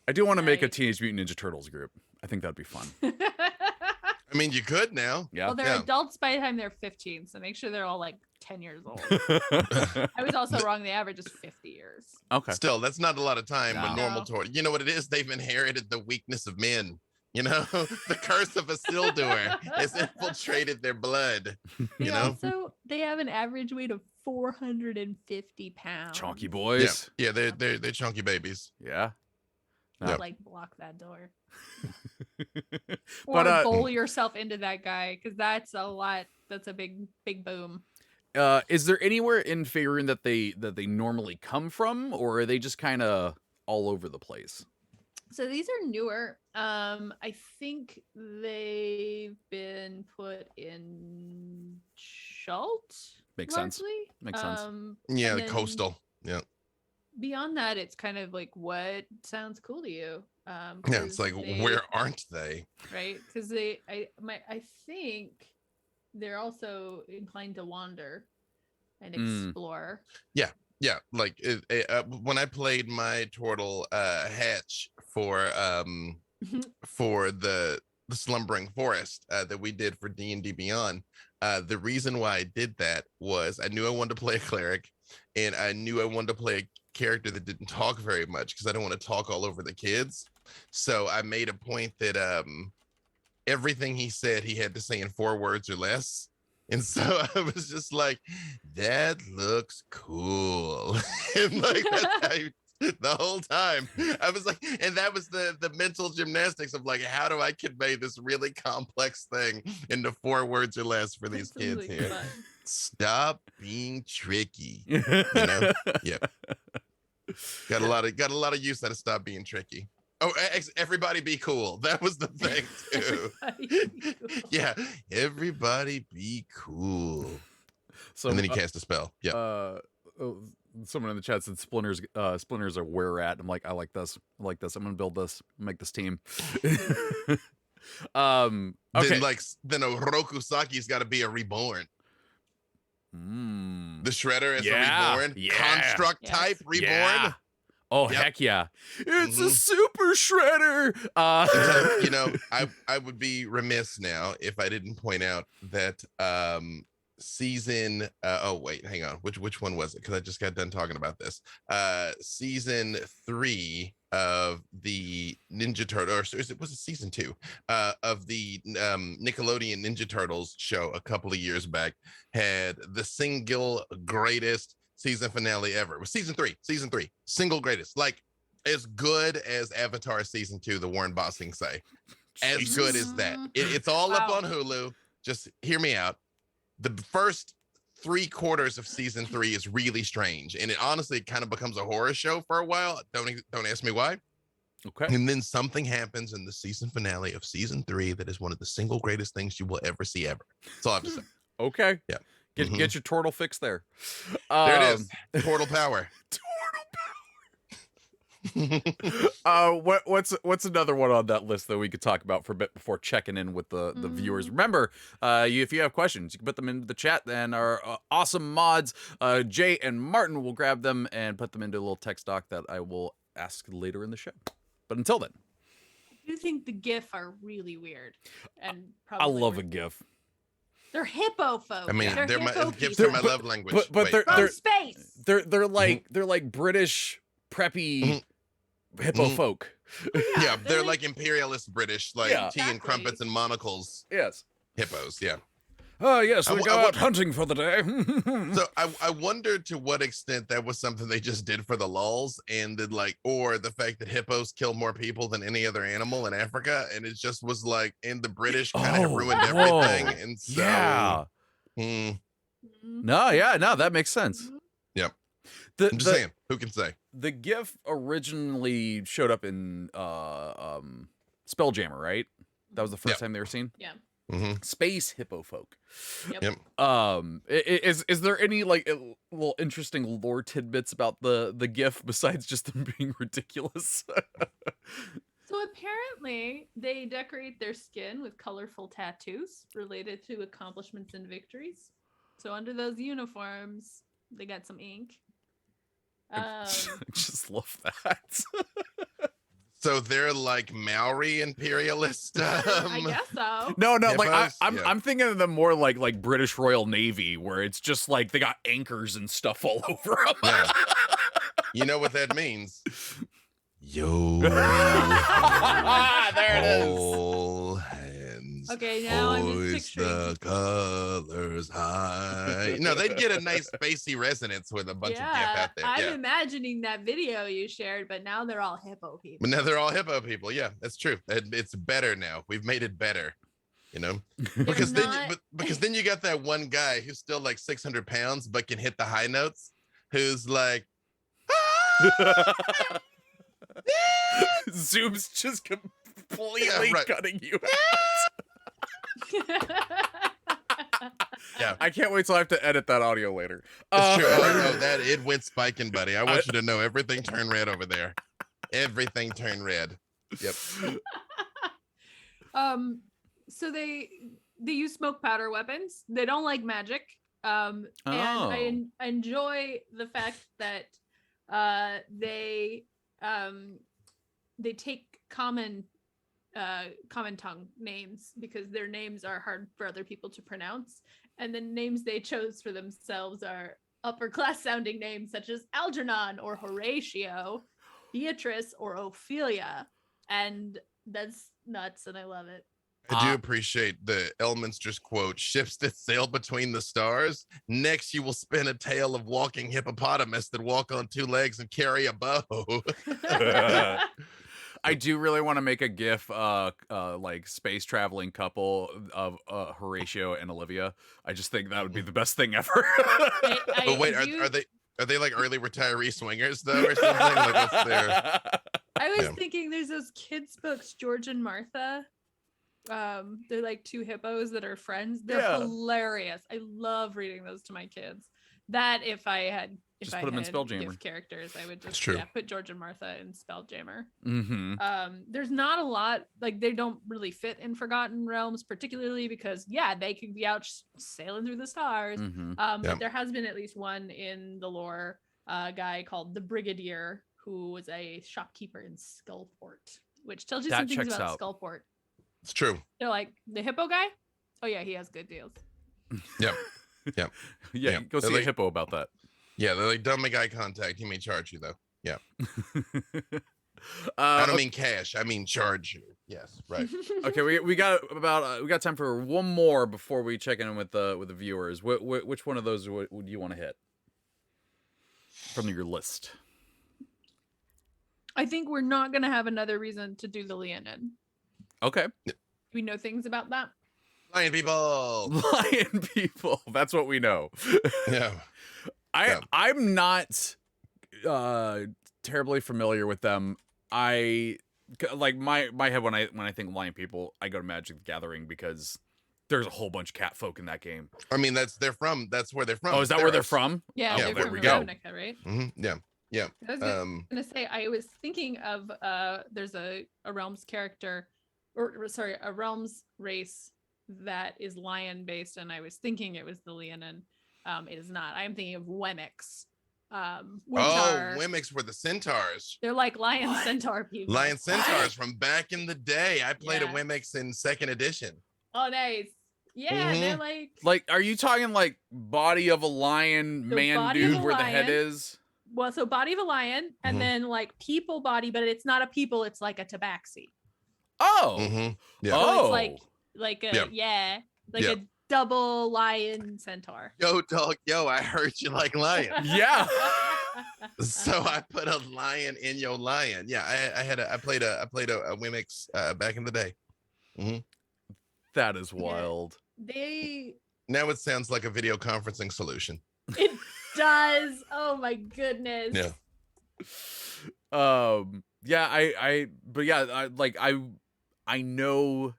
Speaker 1: I do want to make a Teenage Mutant Ninja Turtles group. I think that'd be fun.
Speaker 3: I mean, you could now.
Speaker 1: Yeah.
Speaker 2: Well, they're adults by the time they're 15, so make sure they're all like 10 years old. I was also wrong. The average is 50 years.
Speaker 1: Okay.
Speaker 3: Still, that's not a lot of time when normal turtle. You know what it is? They've inherited the weakness of men. You know, the curse of a still doer has infiltrated their blood. You know. Also,
Speaker 2: they have an average weight of 450 pounds.
Speaker 1: Chunky boys.
Speaker 3: Yeah, they're chunky babies.
Speaker 1: Yeah.
Speaker 2: Like block that door. Or bowl yourself into that guy, because that's a lot. That's a big boom.
Speaker 1: Is there anywhere in Faerun that they normally come from, or are they just kind of all over the place?
Speaker 2: So these are newer. I think they've been put in Chult.
Speaker 1: Makes
Speaker 2: largely.
Speaker 1: sense. Makes sense.
Speaker 3: Yeah, the coastal. Yeah.
Speaker 2: Beyond that, it's kind of like what sounds cool to you.
Speaker 3: Yeah, it's like where aren't they?
Speaker 2: Right, because I think they're also inclined to wander and explore.
Speaker 3: Yeah. Like when I played my turtle hatch for the slumbering forest that we did for D&D Beyond, the reason why I did that was I knew I wanted to play a cleric, and I knew I wanted to play a character that didn't talk very much because I don't want to talk all over the kids. So I made a point that everything he said he had to say in 4 words or less. And so I was just like, that looks cool. And like that's how the whole time I was like, and that was the mental gymnastics of like, how do I convey this really complex thing into 4 words or less for these kids
Speaker 2: like
Speaker 3: here?
Speaker 2: fun.
Speaker 3: Stop being tricky. You know? Yep. Got a lot of use out of stop being tricky. Oh, everybody be cool. That was the thing too. Yeah, everybody be cool.
Speaker 1: So,
Speaker 3: and then he cast a spell. Yeah.
Speaker 1: Someone in the chat said splinters are where we're at. I'm like, I like this. I'm gonna build this, make this team. Okay.
Speaker 3: Then Oroku Saki's got to be a reborn. The Shredder as
Speaker 1: Yeah,
Speaker 3: a reborn
Speaker 1: yeah.
Speaker 3: construct
Speaker 2: Yes.
Speaker 3: type reborn.
Speaker 1: Yeah. Oh,
Speaker 3: Yep.
Speaker 1: heck yeah. It's a
Speaker 3: Mhm.
Speaker 1: super shredder.
Speaker 3: So, you know, I would be remiss now if I didn't point out that season oh wait, hang on. Which one was it? Because I just got done talking about this. Season 3 of the Ninja Turtle, or was it season 2 of the Nickelodeon Ninja Turtles show a couple of years back had the single greatest season finale ever. It was season 3, single greatest, like as good as Avatar season 2, the Warren Bossing say. As
Speaker 1: Jesus.
Speaker 3: good as that. It's all up
Speaker 2: Wow.
Speaker 3: on Hulu. Just hear me out. The first 3/4 of season 3 is really strange, and it honestly kind of becomes a horror show for a while. Don't ask me why.
Speaker 1: Okay.
Speaker 3: And then something happens in the season finale of season 3 that is one of the single greatest things you will ever see ever. That's all I have to say.
Speaker 1: Okay.
Speaker 3: Yeah.
Speaker 1: Get your turtle fix there.
Speaker 3: There it is. Portal power.
Speaker 1: What's another one on that list that we could talk about for a bit before checking in with the viewers? Remember, if you have questions, you can put them into the chat, and our awesome mods, Jay and Martin, will grab them and put them into a little text doc that I will ask later in the show. But until then,
Speaker 2: I do think the Giff are really weird, and
Speaker 1: I
Speaker 2: probably
Speaker 1: love a
Speaker 2: worth-
Speaker 1: GIF.
Speaker 2: They're hippo folk.
Speaker 3: I mean,
Speaker 2: they're
Speaker 3: my
Speaker 2: hippo
Speaker 3: gifts
Speaker 2: people
Speaker 3: are my love language.
Speaker 1: but
Speaker 3: Wait,
Speaker 1: they're-
Speaker 2: from space.
Speaker 1: They're like British preppy hippo
Speaker 3: Mhm.
Speaker 1: folk.
Speaker 3: yeah, they're
Speaker 2: like-
Speaker 3: like imperialist British, like
Speaker 1: Yeah.
Speaker 3: tea and
Speaker 2: Exactly.
Speaker 3: crumpets and monocles
Speaker 1: Yes.
Speaker 3: hippos. Yeah.
Speaker 1: Oh yes,
Speaker 3: I
Speaker 1: we
Speaker 3: w-
Speaker 1: go
Speaker 3: I
Speaker 1: out hunting for the day.
Speaker 3: So I wonder to what extent that was something they just did for the lulz, and did like, or the fact that hippos kill more people than any other animal in Africa, and it just was like, and the British kind of have
Speaker 1: Oh,
Speaker 3: ruined
Speaker 1: whoa.
Speaker 3: everything, and so
Speaker 1: Yeah.
Speaker 3: hmm,
Speaker 1: No, that makes sense.
Speaker 3: Yep.
Speaker 1: The,
Speaker 3: I'm just saying, who can say?
Speaker 1: The GIF originally showed up in Spelljammer, right? That was the first
Speaker 3: Yep.
Speaker 1: time they were seen.
Speaker 2: Yeah.
Speaker 3: Hmm.
Speaker 1: Space hippo folk.
Speaker 2: Yep.
Speaker 1: Is there any like little interesting lore tidbits about the GIF besides just them being ridiculous?
Speaker 2: So apparently they decorate their skin with colorful tattoos related to accomplishments and victories. So under those uniforms, they got some ink.
Speaker 1: I just love that.
Speaker 3: So they're like Maori imperialist.
Speaker 2: I guess so.
Speaker 1: No, like
Speaker 3: Hippos?
Speaker 1: I'm
Speaker 3: Yeah.
Speaker 1: I'm thinking of them more like British Royal Navy, where it's just like they got anchors and stuff all over them.
Speaker 3: Yeah. You know what that means? Yo.
Speaker 1: There it is.
Speaker 3: All hands.
Speaker 2: Okay, now I'm
Speaker 3: hoist
Speaker 2: just picturing.
Speaker 3: the colors high. No, they'd get a nice spacey resonance with a bunch of GIF out there.
Speaker 2: I'm
Speaker 3: Yeah.
Speaker 2: imagining that video you shared, but now they're all hippo people.
Speaker 3: But now they're all hippo people. Yeah, that's true. It's better now. We've made it better. You know, because then because then you got that one guy who's still like 600 pounds but can hit the high notes, who's like,
Speaker 1: Zoom's just completely
Speaker 3: Yeah, right.
Speaker 1: cutting you out.
Speaker 3: yeah.
Speaker 1: I can't wait till I have to edit that audio later.
Speaker 3: It's true. Oh, that it went spiking, buddy. I want you to know everything turned red over there. Everything turned red. Yep.
Speaker 2: So they use smoke powder weapons. They don't like magic. And I enjoy the fact that they take common tongue names because their names are hard for other people to pronounce, and the names they chose for themselves are upper class sounding names such as Algernon or Horatio, Beatrice or Ophelia, and that's nuts, and I love it.
Speaker 3: I do appreciate the Elminster's quote, ships that sail between the stars. Next, you will spin a tale of walking hippopotamus that walk on 2 legs and carry a bow.
Speaker 1: I do really want to make a GIF, like space traveling couple of Horatio and Olivia. I just think that would be the best thing ever.
Speaker 3: But wait, are they like early retiree swingers though, or something? Like what's their...
Speaker 2: I was
Speaker 3: Yeah.
Speaker 2: thinking there's those kids books, George and Martha. They're like 2 hippos that are friends. They're
Speaker 1: Yeah.
Speaker 2: hilarious. I love reading those to my kids. That if I had
Speaker 1: Just put 'em in Spelljammer.
Speaker 2: Giff characters, I would just
Speaker 3: true.
Speaker 2: put George and Martha in Spelljammer.
Speaker 1: Mm-hmm.
Speaker 2: There's not a lot, like they don't really fit in Forgotten Realms, particularly because they could be out sailing through the stars.
Speaker 1: Mm-hmm.
Speaker 2: But there has been at least one in the lore, guy called the Brigadier, who was a shopkeeper in Skullport, which tells you
Speaker 1: That
Speaker 2: some things
Speaker 1: checks
Speaker 2: about
Speaker 1: out.
Speaker 2: Skullport.
Speaker 3: It's true.
Speaker 2: They're like, the hippo guy? Oh yeah, he has good deals.
Speaker 3: Yep.
Speaker 1: Yeah,
Speaker 3: Yeah.
Speaker 1: go see
Speaker 3: They're
Speaker 1: a
Speaker 3: like-
Speaker 1: hippo about that.
Speaker 3: Yeah, they're like, don't make eye contact. He may charge you, though. Yeah. I
Speaker 1: I
Speaker 3: don't mean cash. I mean charge you. Yes, right.
Speaker 1: Okay, we got time for one more before we check in with the viewers. Which one of those would you want to hit from your list?
Speaker 2: I think we're not gonna have another reason to do the Leonin.
Speaker 1: Okay.
Speaker 2: Do we know things about that?
Speaker 3: Lion people.
Speaker 1: Lion people. That's what we know.
Speaker 3: Yeah.
Speaker 1: I'm not terribly familiar with them. I like my head when I think lion people, I go to Magic the Gathering because there's a whole bunch of cat folk in that game.
Speaker 3: I mean, that's where they're from.
Speaker 1: Oh, is that where they're from?
Speaker 2: Yeah,
Speaker 1: Oh,
Speaker 2: they're
Speaker 1: there
Speaker 2: from
Speaker 1: we go.
Speaker 2: Ravnica, right?
Speaker 3: Yeah. Yeah.
Speaker 2: I was gonna say, I was thinking of there's a realms character, or sorry, a realms race that is lion based, and I was thinking it was the Leonin. It is not. I am thinking of Wemmics. Which are,
Speaker 3: Wemmics were the centaurs.
Speaker 2: they're like lion centaur people.
Speaker 3: Lion centaurs from back in the day. I played a
Speaker 2: Yeah.
Speaker 3: Wemmics in 2nd edition.
Speaker 2: Oh, nice. Yeah, they're like
Speaker 1: Like, are you talking like body of a lion,
Speaker 2: The
Speaker 1: man
Speaker 2: body of
Speaker 1: dude
Speaker 2: a
Speaker 1: where the head
Speaker 2: lion.
Speaker 1: is?
Speaker 2: well, so body of a lion, and
Speaker 3: Mhm.
Speaker 2: then like people body, but it's not a people. It's like a tabaxi.
Speaker 1: Oh.
Speaker 3: Yeah.
Speaker 2: So
Speaker 1: Oh.
Speaker 2: it's like a
Speaker 3: Yeah.
Speaker 2: like
Speaker 3: Yeah.
Speaker 2: a double lion centaur.
Speaker 3: Yo, dog. Yo, I heard you like lion.
Speaker 1: Yeah.
Speaker 3: So I put a lion in your lion. Yeah, I played a Wemmics back in the day.
Speaker 1: That is wild.
Speaker 2: They
Speaker 3: Now it sounds like a video conferencing solution.
Speaker 2: it does. Oh my goodness.
Speaker 3: Yeah.
Speaker 1: Yeah, I know,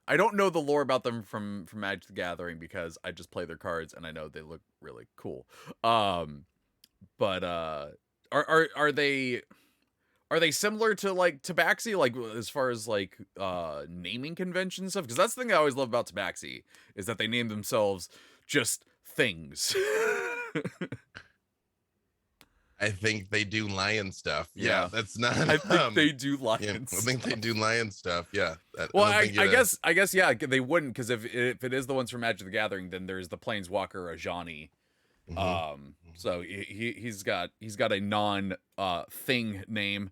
Speaker 1: I don't know the lore about them from Magic the Gathering because I just play their cards and I know they look really cool. But are they similar to like Tabaxi, like as far as like naming convention stuff? Because that's the thing I always love about Tabaxi is that they name themselves just things.
Speaker 3: I think they do lion stuff.
Speaker 1: Yeah.
Speaker 3: Yeah, that's not.
Speaker 1: I think they do
Speaker 3: Yeah,
Speaker 1: lions.
Speaker 3: I think they do lion stuff. Yeah.
Speaker 1: Well,
Speaker 3: don't
Speaker 1: I
Speaker 3: think it-
Speaker 1: guess, yeah, they wouldn't, because if it is the ones from Magic the Gathering, then there's the Planeswalker Ajani. So he's got a non thing name.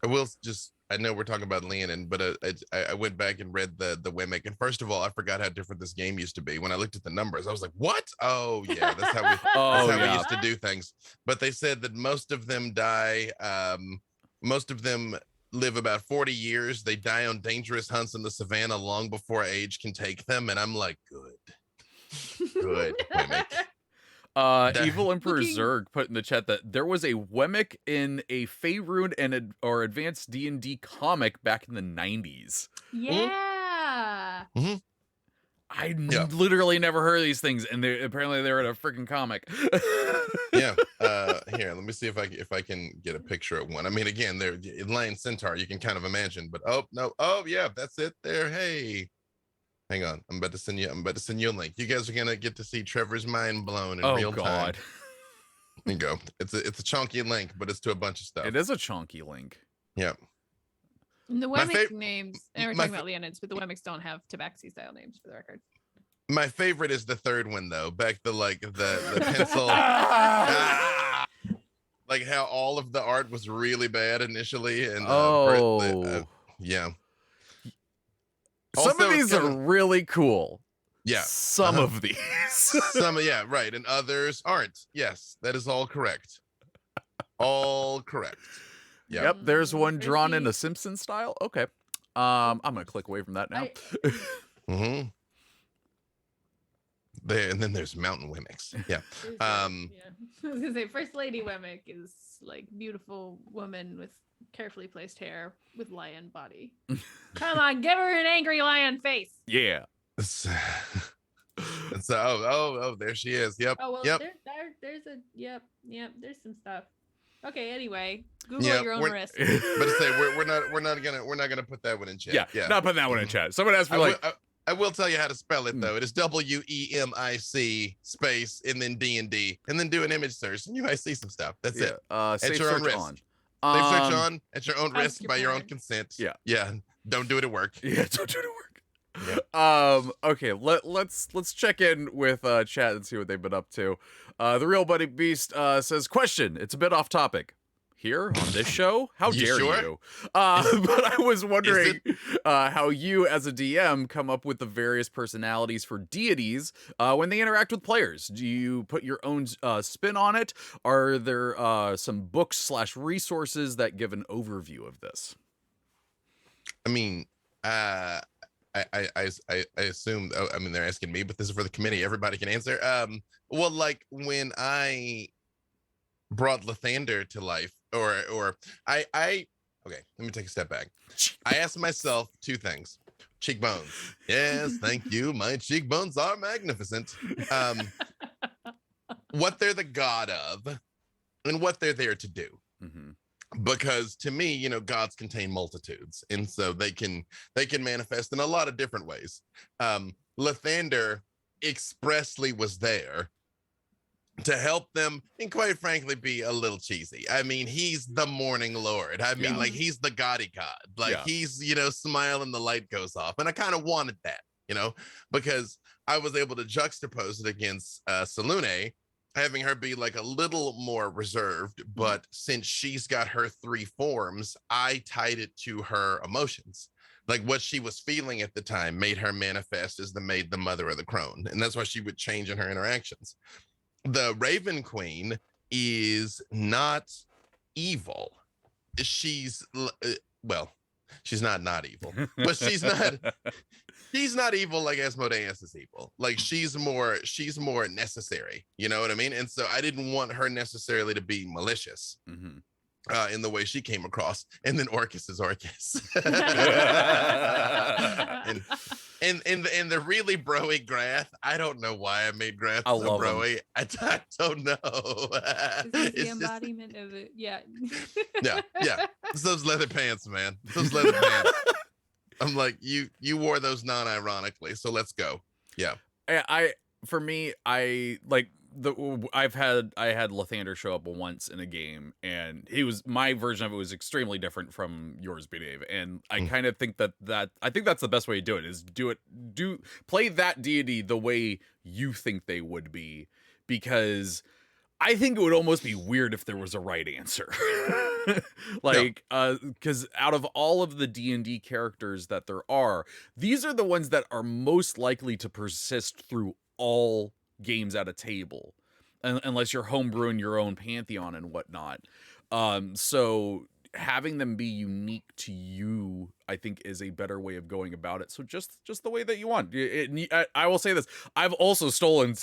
Speaker 3: I will just. I know we're talking about Leonin, but I went back and read the Wemmic, and first of all, I forgot how different this game used to be. When I looked at the numbers, I was like, "What? Oh yeah, that's how we we used to do things." But they said that most of them die. Most of them live about 40 years. They die on dangerous hunts in the savannah long before age can take them, and I'm like, good, Wemmic.
Speaker 1: Evil Emperor
Speaker 2: Looking-
Speaker 1: Zerg put in the chat that there was a Wemmic in a Faerun or advanced D&D comic back in the 90s.
Speaker 2: Yeah.
Speaker 1: I literally never heard of these things, and apparently they're in a freaking comic.
Speaker 3: Yeah. Here, let me see if I can get a picture of one. I mean, again, they're lion centaur. You can kind of imagine, but oh no, oh yeah, that's it. There. Hey, hang on. I'm about to send you a link. You guys are gonna get to see Trevor's mind blown in real time. There you go. It's a chunky link, but it's to a bunch of stuff.
Speaker 1: It is a chunky link.
Speaker 3: Yeah.
Speaker 2: And the
Speaker 3: My
Speaker 2: Wemmic
Speaker 3: fav-
Speaker 2: names, and we're
Speaker 3: my
Speaker 2: talking about Leonids, but the Wemmics don't have Tabaxi style names for the record.
Speaker 3: My favorite is the third one though. Back to like the pencil. Ah! Like how all of the art was really bad initially, and yeah.
Speaker 1: Some
Speaker 3: Also,
Speaker 1: of these are
Speaker 3: kinda-
Speaker 1: really cool.
Speaker 3: Yeah.
Speaker 1: Some of these.
Speaker 3: Yeah, right, and others aren't. Yes, that is all correct. All correct. Yeah.
Speaker 1: Yep, there's one
Speaker 2: There's
Speaker 1: drawn in
Speaker 2: the-
Speaker 1: a Simpsons style. Okay. I'm gonna click away from that now.
Speaker 3: Mm-hmm. There, and then there's mountain Wemmics. Yeah.
Speaker 2: I was gonna say First Lady Wemmic is like beautiful woman with carefully placed hair with lion body. Come on, give her an angry lion face.
Speaker 1: Yeah.
Speaker 3: That's So there she is. Yep.
Speaker 4: Oh well,
Speaker 3: Yep.
Speaker 4: there's a yep. There's some stuff. Okay. Anyway, Google
Speaker 3: Yep,
Speaker 4: at your own risk.
Speaker 3: But to say we're not gonna put that one in chat.
Speaker 1: Yeah, not putting that one in chat. Someone asked me
Speaker 3: I will tell you how to spell it though. It is WEMIC space and then D&D and then do an image search and you might see some stuff. That's it.
Speaker 1: Safe
Speaker 3: your own
Speaker 1: search
Speaker 3: risk.
Speaker 1: on.
Speaker 3: Safe search on at your own
Speaker 4: Ask
Speaker 3: risk
Speaker 4: your
Speaker 3: by your own
Speaker 4: parents.
Speaker 3: consent.
Speaker 1: Yeah.
Speaker 3: Don't do it at work.
Speaker 1: Yeah, don't do it at work. Okay, let's check in with chat and see what they've been up to. The Real Buddy Beast says, question, it's a bit off topic. Here on this show? How
Speaker 3: You
Speaker 1: dare
Speaker 3: sure?
Speaker 1: you? But I was wondering how you as a DM come up with the various personalities for deities when they interact with players. Do you put your own spin on it? Are there some books/resources that give an overview of this?
Speaker 3: I mean, I assume. I mean, they're asking me, but this is for the committee. Everybody can answer. Well, like when I brought Lathander to life, or I okay. Let me take a step back. I asked myself two things: cheekbones. Yes, thank you. My cheekbones are magnificent. What they're the god of, and what they're there to do.
Speaker 1: Mm-hmm.
Speaker 3: Because to me, you know, gods contain multitudes, and so they can manifest in a lot of different ways. Lathander expressly was there to help them, and quite frankly, be a little cheesy. I mean, he's the morning lord. I mean, like he's the gaudy god. Like he's, you know, smiling, the light goes off, and I kind of wanted that, you know, because I was able to juxtapose it against Salune, having her be like a little more reserved, but since she's got her three forms, I tied it to her emotions. Like what she was feeling at the time made her manifest as the maid, the mother of the crone, and that's why she would change in her interactions. The Raven Queen is not evil. She's well, she's not evil, but she's not evil like Asmodeus is evil. Like she's more necessary. You know what I mean? And so I didn't want her necessarily to be malicious.
Speaker 1: Mm-hmm.
Speaker 3: In the way she came across, and then Orcus is Orcus, and the really broy Grath. I don't know why I made Grath
Speaker 1: I
Speaker 3: so
Speaker 1: love
Speaker 3: broy. I don't know.
Speaker 4: This is the embodiment of it. Yeah.
Speaker 3: yeah. It's those leather pants, man. It's those leather pants. I'm like, you wore those non-ironically, so let's go. Yeah.
Speaker 1: For me, I had Lathander show up once in a game, and my version of it was extremely different from yours, Dave. And I kind of think I think that's the best way to do it, is play that deity the way you think they would be, because I think it would almost be weird if there was a right answer. Because out of all of the D&D characters that there are, these are the ones that are most likely to persist through all games at a table, unless you're homebrewing your own pantheon and whatnot. So having them be unique to you, I think, is a better way of going about it. So just the way that you want. I will say this: I've also stolen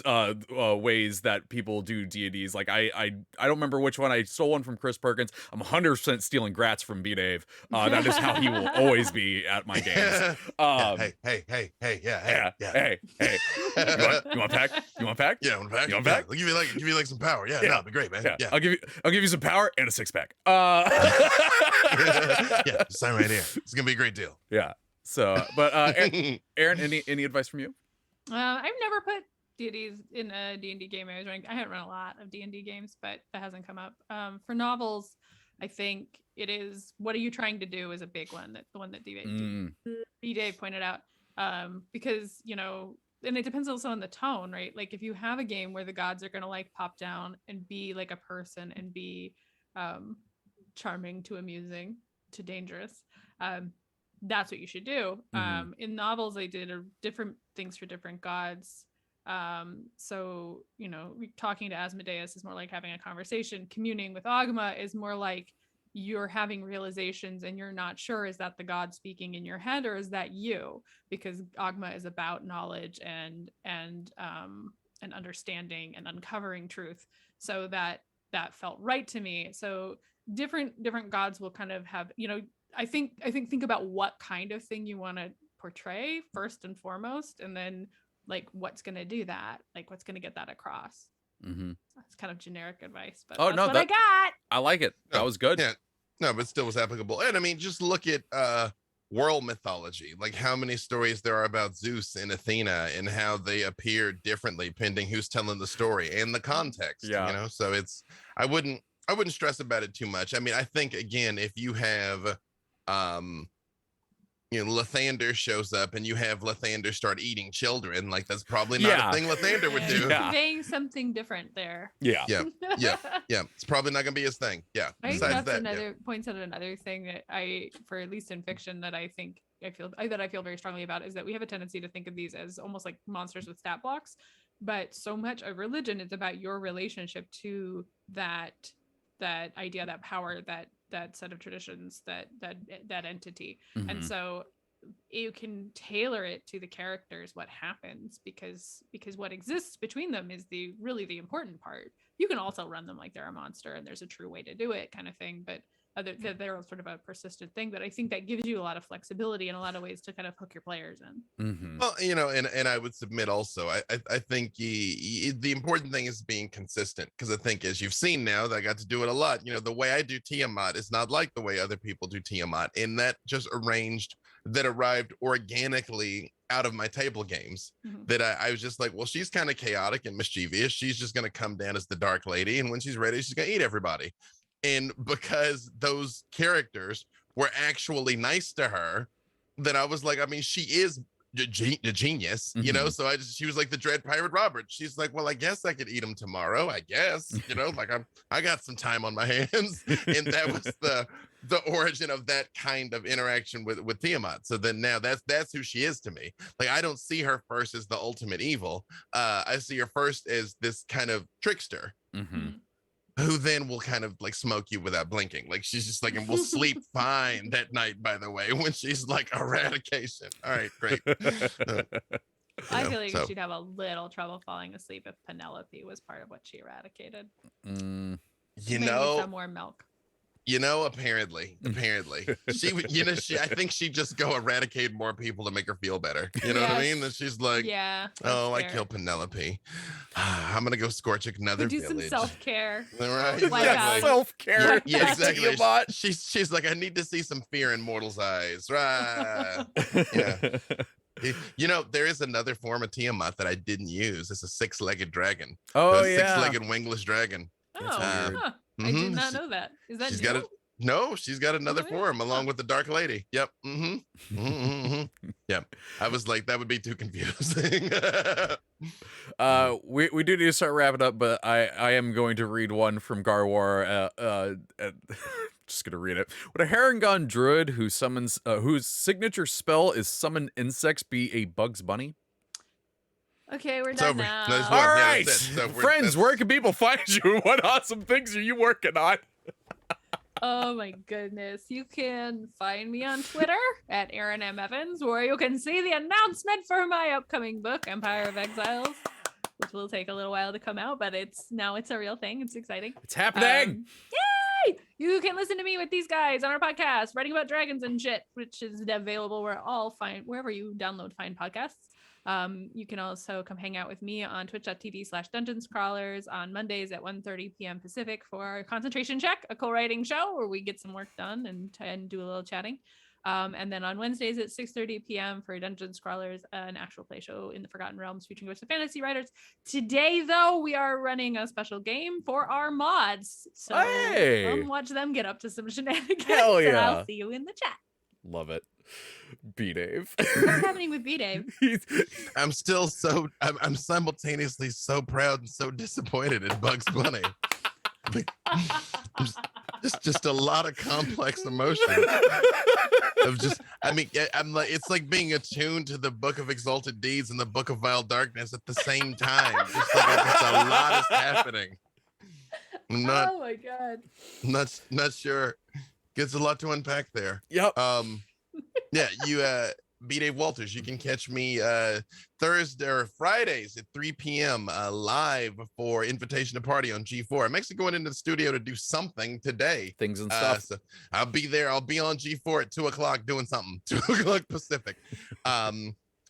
Speaker 1: ways that people do deities. Like I don't remember which one. I stole one from Chris Perkins. I'm 100% stealing Gratz from B-Dave. That is how he will always be at my games. Hey. You want pack? You want pack?
Speaker 3: Yeah, I want pack.
Speaker 1: You want pack?
Speaker 3: I'll give you like some power. Yeah, no, it'd be great, man. Yeah.
Speaker 1: I'll give you some power and a 6-pack.
Speaker 3: Yeah, sign right here. It's gonna be a great deal.
Speaker 1: Yeah. So, but Erin, any advice from you?
Speaker 4: I've never put deities in a D&D game I was running. I haven't run a lot of D&D games, but that hasn't come up. For novels, I think it is, what are you trying to do is a big one. The one that D-Dave pointed out. Because, you know, and it depends also on the tone, right? Like if you have a game where the gods are going to like pop down and be like a person and be charming to amusing to dangerous, that's what you should do. In novels, they did different things for different gods. So, you know, talking to Asmodeus is more like having a conversation. Communing with Ogma is more like you're having realizations and you're not sure, is that the god speaking in your head or is that you? Because Ogma is about knowledge and understanding and uncovering truth. So that felt right to me. So different gods will kind of have, you know, I think about what kind of thing you want to portray first and foremost, and then
Speaker 2: like what's going to do that, like what's going to get that across.
Speaker 1: Mm-hmm.
Speaker 2: That's kind of generic advice, but
Speaker 1: Oh,
Speaker 2: that's
Speaker 1: no,
Speaker 2: what I got.
Speaker 1: I like it.
Speaker 3: No,
Speaker 1: That was good.
Speaker 3: Yeah, no, but still was applicable. And I mean, just look at world mythology, like how many stories there are about Zeus and Athena and how they appear differently pending who's telling the story and the context.
Speaker 1: Yeah.
Speaker 3: You know, so it's I wouldn't stress about it too much. I mean, I think again, if you have Lathander shows up and you have Lathander start eating children, like that's probably not a thing Lathander would do.
Speaker 1: Yeah.
Speaker 2: Conveying something different there.
Speaker 1: Yeah.
Speaker 3: Yeah. It's probably not gonna be his thing. Yeah.
Speaker 2: I think
Speaker 3: Besides
Speaker 2: that's
Speaker 3: that,
Speaker 2: points out another thing that I, for at least in fiction, that I feel very strongly about is that we have a tendency to think of these as almost like monsters with stat blocks, but so much of religion is about your relationship to that idea, that power, that set of traditions, that entity.
Speaker 1: Mhm.
Speaker 2: And so you can tailor it to the characters, what happens, because what exists between them is really the important part. You can also run them like they're a monster and there's a true way to do it kind of thing, but they're sort of a persistent thing. But I think that gives you a lot of flexibility and a lot of ways to kind of hook your players in.
Speaker 1: Mm-hmm.
Speaker 3: well, and I would submit also, I think the important thing is being consistent, because I think, as you've seen now that I got to do it a lot, the way I do Tiamat is not like the way other people do Tiamat, and that just arrived organically out of my table games.
Speaker 2: Mm-hmm.
Speaker 3: That I was just like, well, she's kind of chaotic and mischievous. She's just going to come down as the dark lady, and when she's ready, she's going to eat everybody. And because those characters were actually nice to her, then I was like, I mean, she is the genius,
Speaker 1: Mhm.
Speaker 3: so she was like the Dread Pirate Robert. She's like, well, I guess I could eat him tomorrow, I guess, like I got some time on my hands. And that was the origin of that kind of interaction with Tiamat. So then now that's who she is to me. Like, I don't see her first as the ultimate evil. I see her first as this kind of trickster,
Speaker 1: Mm-hmm.
Speaker 3: who then will kind of like smoke you without blinking. Like, she's just like, and will sleep fine that night, by the way, when she's like eradication. All right, great.
Speaker 2: I feel like she'd have a little trouble falling asleep if Penelope was part of what she eradicated.
Speaker 1: Mm.
Speaker 2: Maybe some more milk.
Speaker 3: Apparently she would, I think she'd just go eradicate more people to make her feel better. You know what I mean? That she's like,
Speaker 2: yeah,
Speaker 3: oh, I
Speaker 2: fair.
Speaker 3: killed Penelope. I'm gonna go scorch another
Speaker 2: Do
Speaker 3: village.
Speaker 2: some self-care.
Speaker 3: Right?
Speaker 2: Wipe
Speaker 1: Yeah,
Speaker 2: out.
Speaker 1: self-care.
Speaker 3: Yeah, exactly.
Speaker 1: Tiamat.
Speaker 3: She's like, I need to see some fear in mortals' eyes. Right. Yeah. There is another form of Tiamat that I didn't use. It's a six-legged dragon.
Speaker 1: Oh,
Speaker 3: A
Speaker 1: yeah.
Speaker 3: six-legged wingless dragon.
Speaker 2: Oh,
Speaker 1: weird.
Speaker 2: huh. I did not know that. Is that
Speaker 3: She's
Speaker 2: new?
Speaker 3: she's got another
Speaker 2: Oh, yeah.
Speaker 3: form along with the Dark Lady. Yep. Yep. I was like, that would be too confusing.
Speaker 1: We do need to start wrapping up, but I am going to read one from Garwar. Just gonna read it. Would a Harengon druid who summons whose signature spell is summon insects be a Bugs Bunny?
Speaker 2: Okay, we're
Speaker 3: It's
Speaker 2: done
Speaker 3: over.
Speaker 2: now.
Speaker 3: No, it's
Speaker 1: All
Speaker 3: Yeah,
Speaker 1: right,
Speaker 3: that's it. So
Speaker 1: friends, where can people find you? What awesome things are you working on?
Speaker 2: Oh my goodness. You can find me on Twitter at Erin M. Evans, where you can see the announcement for my upcoming book, Empire of Exiles, which will take a little while to come out, but it's a real thing. It's exciting.
Speaker 1: It's happening.
Speaker 2: Yay! You can listen to me with these guys on our podcast, writing about dragons and shit, which is available wherever you download fine podcasts. You can also come hang out with me on twitch.tv/dungeonscrawlers on Mondays at 1:30 p.m. Pacific for Concentration Check, a co-writing show where we get some work done and do a little chatting. And then on Wednesdays at 6:30 p.m. for Dungeon Scrawlers, an actual play show in the Forgotten Realms featuring ghosts of fantasy writers. Today, though, we are running a special game for our mods. So
Speaker 1: Hey!
Speaker 2: come watch them get up to some shenanigans.
Speaker 1: Hell
Speaker 2: And
Speaker 1: yeah.
Speaker 2: I'll see you in the chat.
Speaker 1: Love it. B-Dave.
Speaker 2: What's happening with B-Dave?
Speaker 3: I'm still I'm simultaneously so proud and so disappointed in Bugs Bunny. just a lot of complex emotion of I'm like, it's like being attuned to the Book of Exalted Deeds and the Book of Vile Darkness at the same time. Just a lot is happening.
Speaker 2: Oh my god.
Speaker 3: Not sure. Gets a lot to unpack there.
Speaker 1: Yep.
Speaker 3: Yeah, you B. Dave Walters. You can catch me Thursday or Fridays at 3 p.m. Live for Invitation to Party on G4. I'm actually going into the studio to do something today.
Speaker 1: Things and stuff.
Speaker 3: So I'll be there. I'll be on G4 at 2 o'clock doing something. 2 o'clock Pacific.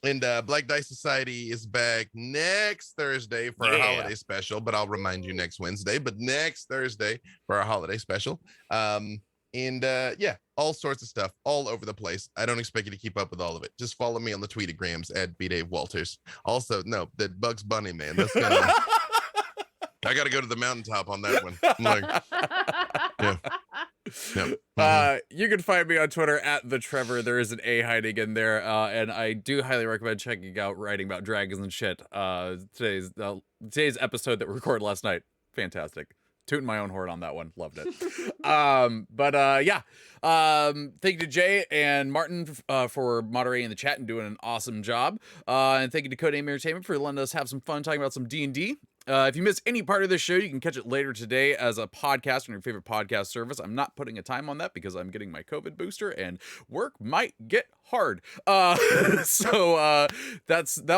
Speaker 3: And Black Dice Society is back next Thursday for our holiday special, but I'll remind you next Wednesday, but next Thursday for our holiday special. Yeah, all sorts of stuff all over the place. I don't expect you to keep up with all of it. Just follow me on the tweetagrams at @BDaveWalters. Also, no, that Bugs Bunny, man, that's gonna I gotta go to the mountaintop on that one. I'm like, yeah. Yep.
Speaker 1: You can find me on Twitter at the Treavor. There is an A hiding in there, and I do highly recommend checking out writing about dragons and shit. Today's episode that we recorded last night, fantastic. Tooting my own horn on that one, loved it. Thank you to Jay and Martin for moderating the chat and doing an awesome job. And thank you to Codename Entertainment for letting us have some fun talking about some D&D. If you missed any part of this show, you can catch it later today as a podcast on your favorite podcast service. I'm not putting a time on that because I'm getting my COVID booster and work might get hard. That'll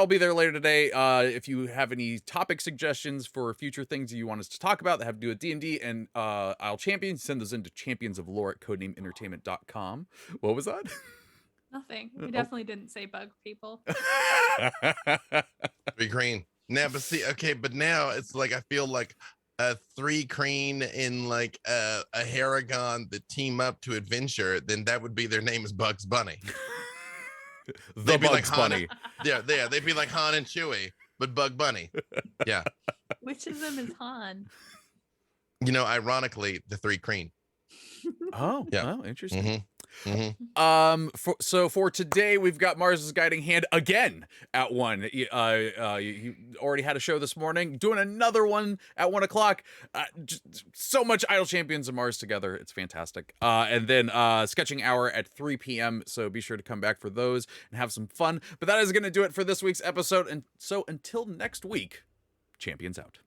Speaker 1: be there later today. If you have any topic suggestions for future things you want us to talk about that have to do with D&D and Isle Champions, send those into championsoflore@codenameentertainment.com. What was that?
Speaker 2: Nothing. We definitely didn't say bug people.
Speaker 3: Be green. Now, but see, okay, but now it's like I feel like a 3 Crane in like a Harengon that team up to adventure, then that would be their name is Bugs Bunny.
Speaker 1: They'd be like
Speaker 3: Bunny. Yeah, they'd be like Han and Chewie, but Bug Bunny. Yeah.
Speaker 2: Which of them is Han?
Speaker 3: You know, ironically, the 3 Crane.
Speaker 1: Oh,
Speaker 3: yeah.
Speaker 1: Oh, interesting.
Speaker 3: Mm-hmm.
Speaker 1: For today, we've got Mars's Guiding Hand again at 1. You already had a show this morning, doing another one at 1 o'clock. Just so much Idle Champions of Mars together. It's fantastic. And then Sketching Hour at 3 p.m. So be sure to come back for those and have some fun. But that is going to do it for this week's episode. And so until next week, Champions out.